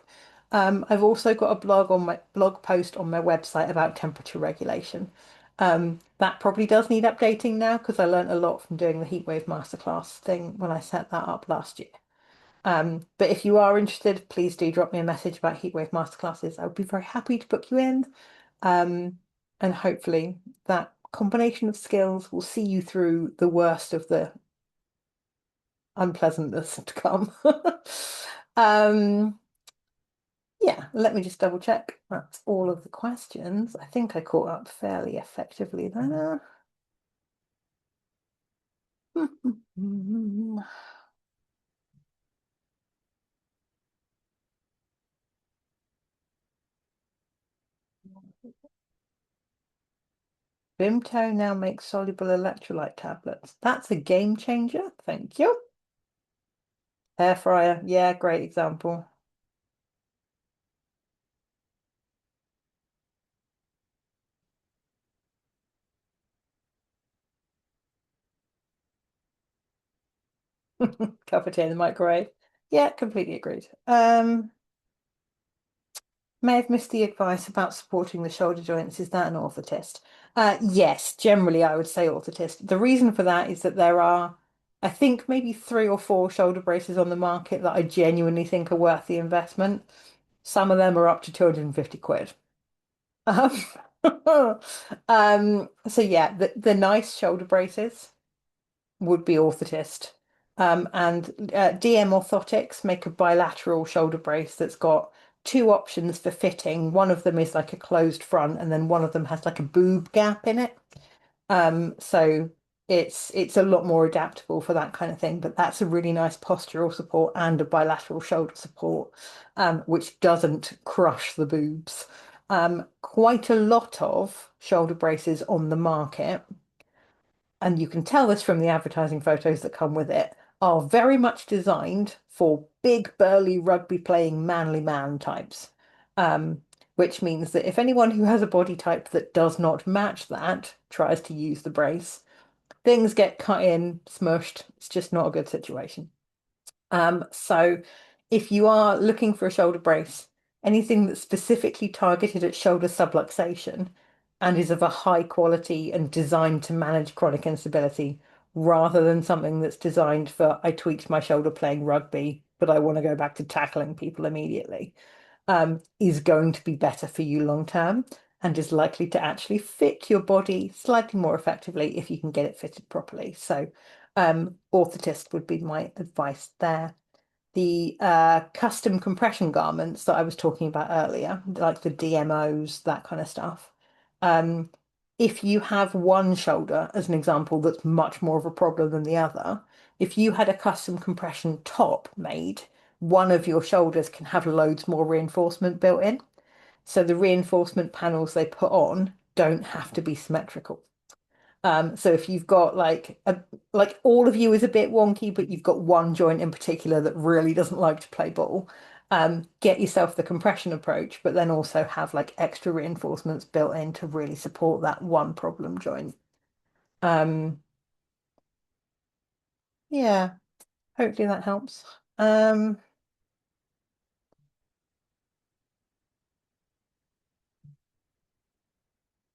I've also got a blog post on my website about temperature regulation. That probably does need updating now because I learned a lot from doing the heatwave masterclass thing when I set that up last year. But if you are interested, please do drop me a message about heatwave masterclasses. I would be very happy to book you in. Um, and hopefully that combination of skills will see you through the worst of the unpleasantness to come. Um, yeah, let me just double check. That's all of the questions. I think I caught up fairly effectively there. Vimto now makes soluble electrolyte tablets. That's a game changer. Thank you. Air fryer. Yeah, great example. Cup of tea in the microwave. Yeah, completely agreed. May have missed the advice about supporting the shoulder joints. Is that an orthotist? Yes, generally I would say orthotist. The reason for that is that there are, I think, maybe three or four shoulder braces on the market that I genuinely think are worth the investment. Some of them are up to 250 quid. Um, so yeah, the nice shoulder braces would be orthotist. And DM Orthotics make a bilateral shoulder brace that's got two options for fitting. One of them is like a closed front, and then one of them has like a boob gap in it. So it's a lot more adaptable for that kind of thing. But that's a really nice postural support and a bilateral shoulder support, which doesn't crush the boobs. Quite a lot of shoulder braces on the market, and you can tell this from the advertising photos that come with it, are very much designed for big, burly, rugby playing manly man types. Um, which means that if anyone who has a body type that does not match that tries to use the brace, things get cut in, smushed. It's just not a good situation. So if you are looking for a shoulder brace, anything that's specifically targeted at shoulder subluxation and is of a high quality and designed to manage chronic instability, rather than something that's designed for I tweaked my shoulder playing rugby, but I want to go back to tackling people immediately, is going to be better for you long term and is likely to actually fit your body slightly more effectively if you can get it fitted properly. So, orthotist would be my advice there. The custom compression garments that I was talking about earlier, like the DMOs, that kind of stuff. Um, if you have one shoulder, as an example, that's much more of a problem than the other, if you had a custom compression top made, one of your shoulders can have loads more reinforcement built in. So the reinforcement panels they put on don't have to be symmetrical. So if you've got like all of you is a bit wonky, but you've got one joint in particular that really doesn't like to play ball, get yourself the compression approach, but then also have like extra reinforcements built in to really support that one problem joint. Um, yeah, hopefully that helps. Um,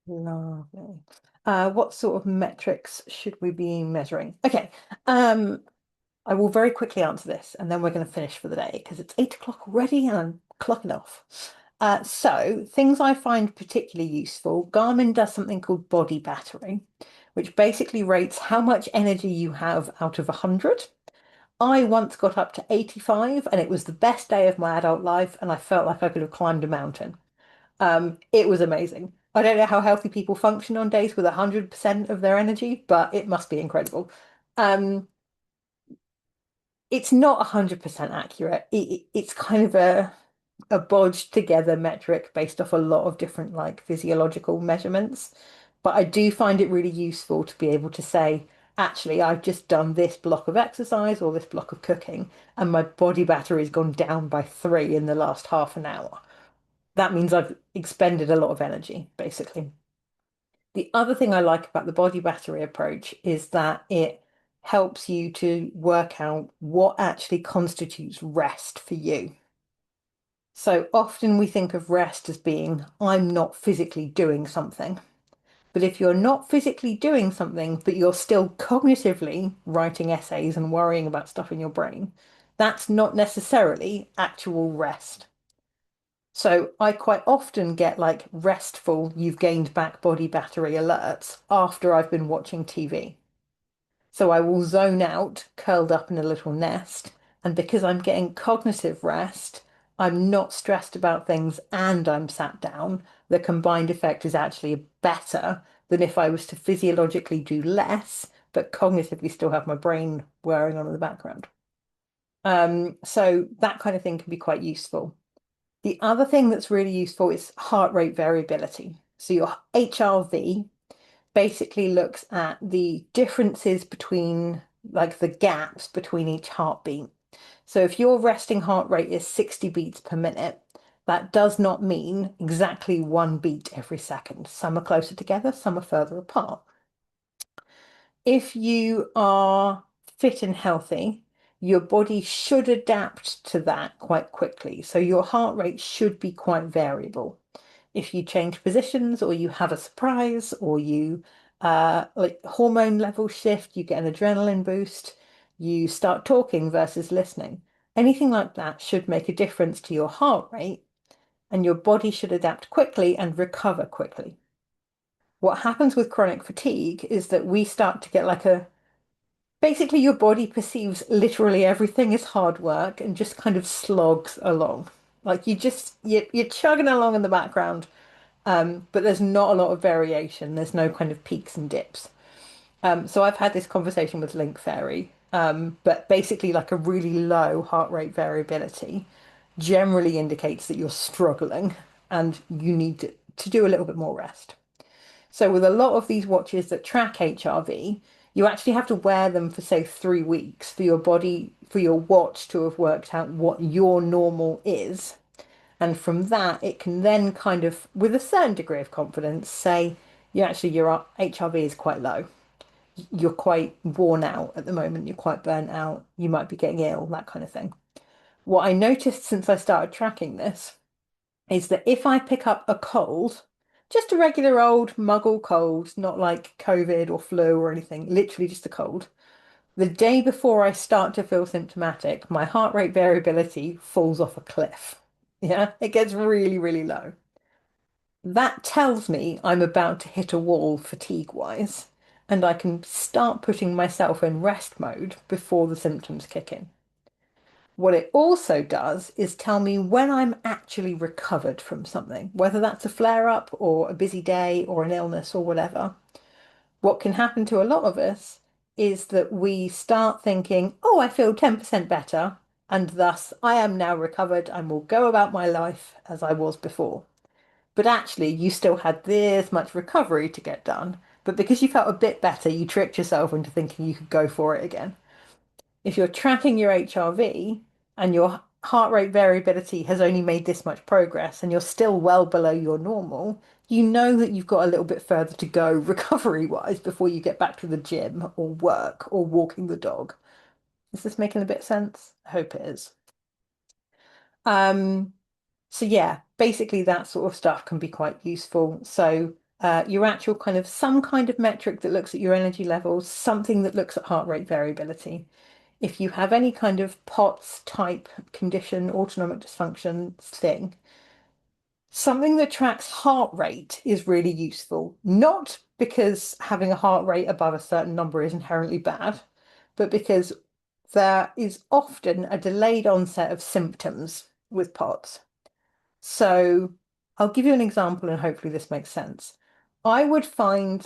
Lovely. What sort of metrics should we be measuring? Okay. Um, I will very quickly answer this and then we're going to finish for the day because it's 8 o'clock already and I'm clocking off. So, things I find particularly useful, Garmin does something called body battery, which basically rates how much energy you have out of 100. I once got up to 85 and it was the best day of my adult life and I felt like I could have climbed a mountain. It was amazing. I don't know how healthy people function on days with 100% of their energy, but it must be incredible. Um, it's not 100% accurate. It's kind of a bodged together metric based off a lot of different like physiological measurements. But I do find it really useful to be able to say, actually, I've just done this block of exercise or this block of cooking, and my body battery's gone down by 3 in the last half an hour. That means I've expended a lot of energy, basically. The other thing I like about the body battery approach is that it helps you to work out what actually constitutes rest for you. So often we think of rest as being, I'm not physically doing something. But if you're not physically doing something, but you're still cognitively writing essays and worrying about stuff in your brain, that's not necessarily actual rest. So I quite often get like restful, you've gained back body battery alerts after I've been watching TV. So I will zone out, curled up in a little nest. And because I'm getting cognitive rest, I'm not stressed about things and I'm sat down. The combined effect is actually better than if I was to physiologically do less, but cognitively still have my brain whirring on in the background. So that kind of thing can be quite useful. The other thing that's really useful is heart rate variability. So your HRV. basically looks at the differences between, like the gaps between each heartbeat. So if your resting heart rate is 60 beats per minute, that does not mean exactly one beat every second. Some are closer together, some are further apart. If you are fit and healthy, your body should adapt to that quite quickly. So your heart rate should be quite variable. If you change positions or you have a surprise or you like hormone level shift, you get an adrenaline boost, you start talking versus listening. Anything like that should make a difference to your heart rate, and your body should adapt quickly and recover quickly. What happens with chronic fatigue is that we start to get like a basically your body perceives literally everything as hard work and just kind of slogs along. Like you're chugging along in the background, but there's not a lot of variation. There's no kind of peaks and dips. So I've had this conversation with LinkFairy, but basically like a really low heart rate variability generally indicates that you're struggling and you need to do a little bit more rest. So with a lot of these watches that track HRV, you actually have to wear them for say 3 weeks for your body, for your watch to have worked out what your normal is. And from that, it can then kind of, with a certain degree of confidence, say, your HRV is quite low. You're quite worn out at the moment. You're quite burnt out. You might be getting ill, that kind of thing. What I noticed since I started tracking this is that if I pick up a cold, just a regular old muggle cold, not like COVID or flu or anything, literally just a cold, the day before I start to feel symptomatic, my heart rate variability falls off a cliff. Yeah, it gets really, really low. That tells me I'm about to hit a wall fatigue-wise, and I can start putting myself in rest mode before the symptoms kick in. What it also does is tell me when I'm actually recovered from something, whether that's a flare-up or a busy day or an illness or whatever. What can happen to a lot of us is that we start thinking, oh, I feel 10% better, and thus I am now recovered and will go about my life as I was before. But actually, you still had this much recovery to get done. But because you felt a bit better, you tricked yourself into thinking you could go for it again. If you're tracking your HRV and your heart rate variability has only made this much progress and you're still well below your normal, you know that you've got a little bit further to go recovery-wise before you get back to the gym or work or walking the dog. Is this making a bit of sense? I hope it is. Um, so yeah, basically that sort of stuff can be quite useful. So your actual kind of some kind of metric that looks at your energy levels, something that looks at heart rate variability. If you have any kind of POTS type condition, autonomic dysfunction thing, something that tracks heart rate is really useful. Not because having a heart rate above a certain number is inherently bad, but because there is often a delayed onset of symptoms with POTS. So I'll give you an example and hopefully this makes sense. I would find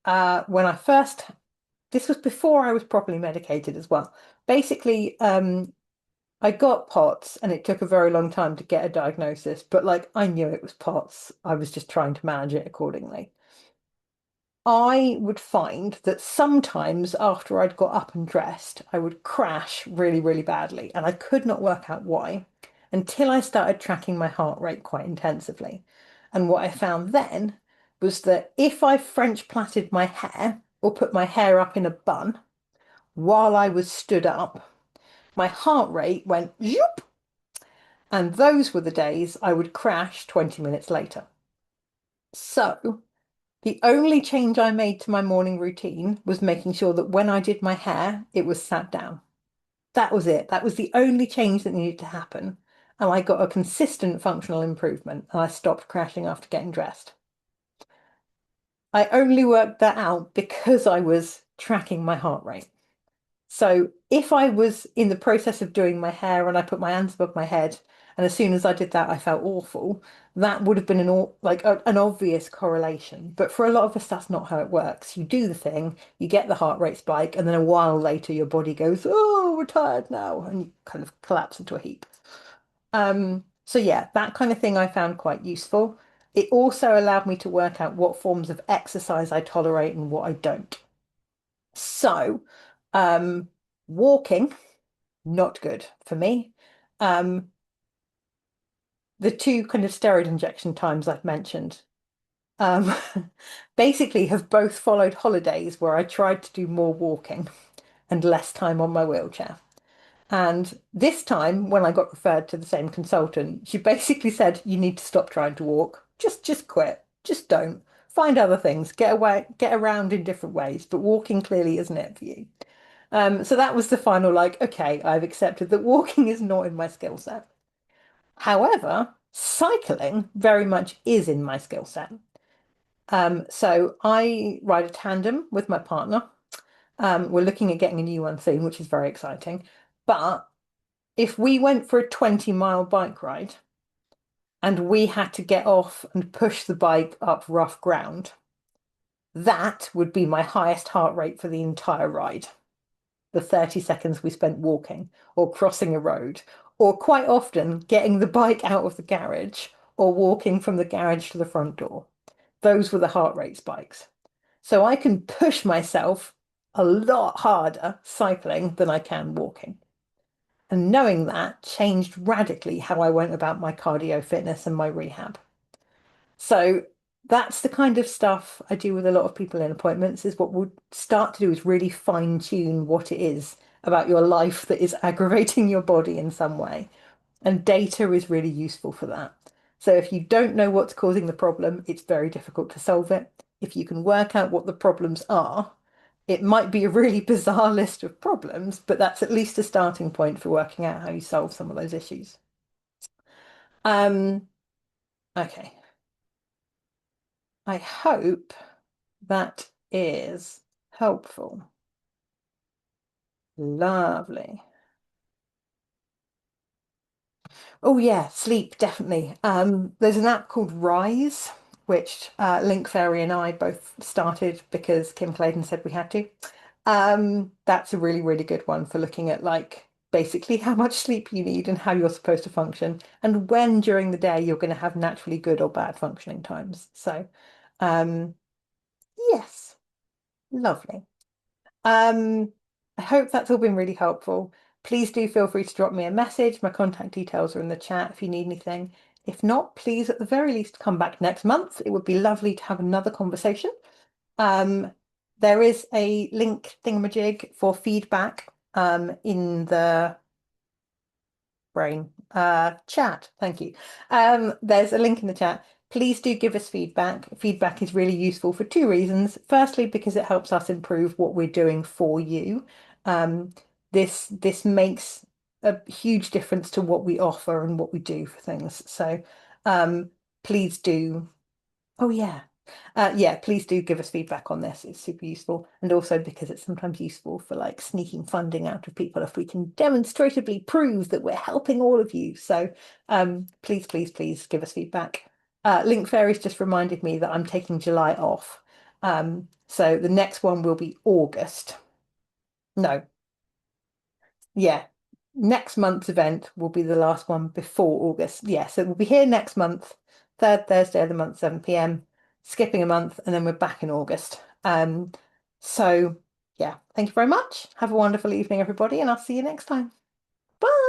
when I first, this was before I was properly medicated as well. Basically, I got POTS and it took a very long time to get a diagnosis, but like I knew it was POTS. I was just trying to manage it accordingly. I would find that sometimes after I'd got up and dressed, I would crash really, really badly, and I could not work out why until I started tracking my heart rate quite intensively. And what I found then was that if I French plaited my hair or put my hair up in a bun while I was stood up, my heart rate went zoop, and those were the days I would crash 20 minutes later. So the only change I made to my morning routine was making sure that when I did my hair, it was sat down. That was it. That was the only change that needed to happen. And I got a consistent functional improvement and I stopped crashing after getting dressed. I only worked that out because I was tracking my heart rate. So if I was in the process of doing my hair and I put my hands above my head, and as soon as I did that, I felt awful, that would have been an obvious correlation. But for a lot of us, that's not how it works. You do the thing, you get the heart rate spike, and then a while later, your body goes, "Oh, we're tired now," and you kind of collapse into a heap. So yeah, that kind of thing I found quite useful. it also allowed me to work out what forms of exercise I tolerate and what I don't. So, um, walking, not good for me. Um, the two kind of steroid injection times I've mentioned, um, basically have both followed holidays where I tried to do more walking and less time on my wheelchair. And this time, when I got referred to the same consultant, she basically said, "You need to stop trying to walk. Just quit. Just don't. Find other things. Get away, get around in different ways. But walking clearly isn't it for you." So that was the final, like, okay, I've accepted that walking is not in my skill set. However, cycling very much is in my skill set. So I ride a tandem with my partner. We're looking at getting a new one soon, which is very exciting. But if we went for a 20-mile bike ride and we had to get off and push the bike up rough ground, that would be my highest heart rate for the entire ride. The 30 seconds we spent walking or crossing a road, or quite often getting the bike out of the garage or walking from the garage to the front door. Those were the heart rate spikes. So I can push myself a lot harder cycling than I can walking. And knowing that changed radically how I went about my cardio fitness and my rehab. So that's the kind of stuff I do with a lot of people in appointments, is what we'll start to do is really fine tune what it is about your life that is aggravating your body in some way. And data is really useful for that. So if you don't know what's causing the problem, it's very difficult to solve it. If you can work out what the problems are, it might be a really bizarre list of problems, but that's at least a starting point for working out how you solve some of those issues. Um, okay. I hope that is helpful. Lovely. Oh yeah, sleep definitely. There's an app called Rise, which LinkFairy and I both started because Kim Clayton said we had to. That's a really, really good one for looking at like basically how much sleep you need and how you're supposed to function and when during the day you're going to have naturally good or bad functioning times. So, um, yes, lovely. Um, I hope that's all been really helpful. Please do feel free to drop me a message. My contact details are in the chat if you need anything. If not, please at the very least come back next month. It would be lovely to have another conversation. Um, there is a link thingamajig for feedback in the brain chat. Thank you. There's a link in the chat. Please do give us feedback. Feedback is really useful for two reasons. Firstly, because it helps us improve what we're doing for you. Um, this makes a huge difference to what we offer and what we do for things. So please do. Oh yeah. Yeah, please do give us feedback on this. It's super useful. And also because it's sometimes useful for like sneaking funding out of people if we can demonstratively prove that we're helping all of you. So please, please, please give us feedback. Link Fairies just reminded me that I'm taking July off. So the next one will be August. No, yeah. Next month's event will be the last one before August. Yeah, so we'll be here next month, third Thursday of the month, 7 p.m., skipping a month, and then we're back in August. So yeah, thank you very much. Have a wonderful evening, everybody, and I'll see you next time. Bye.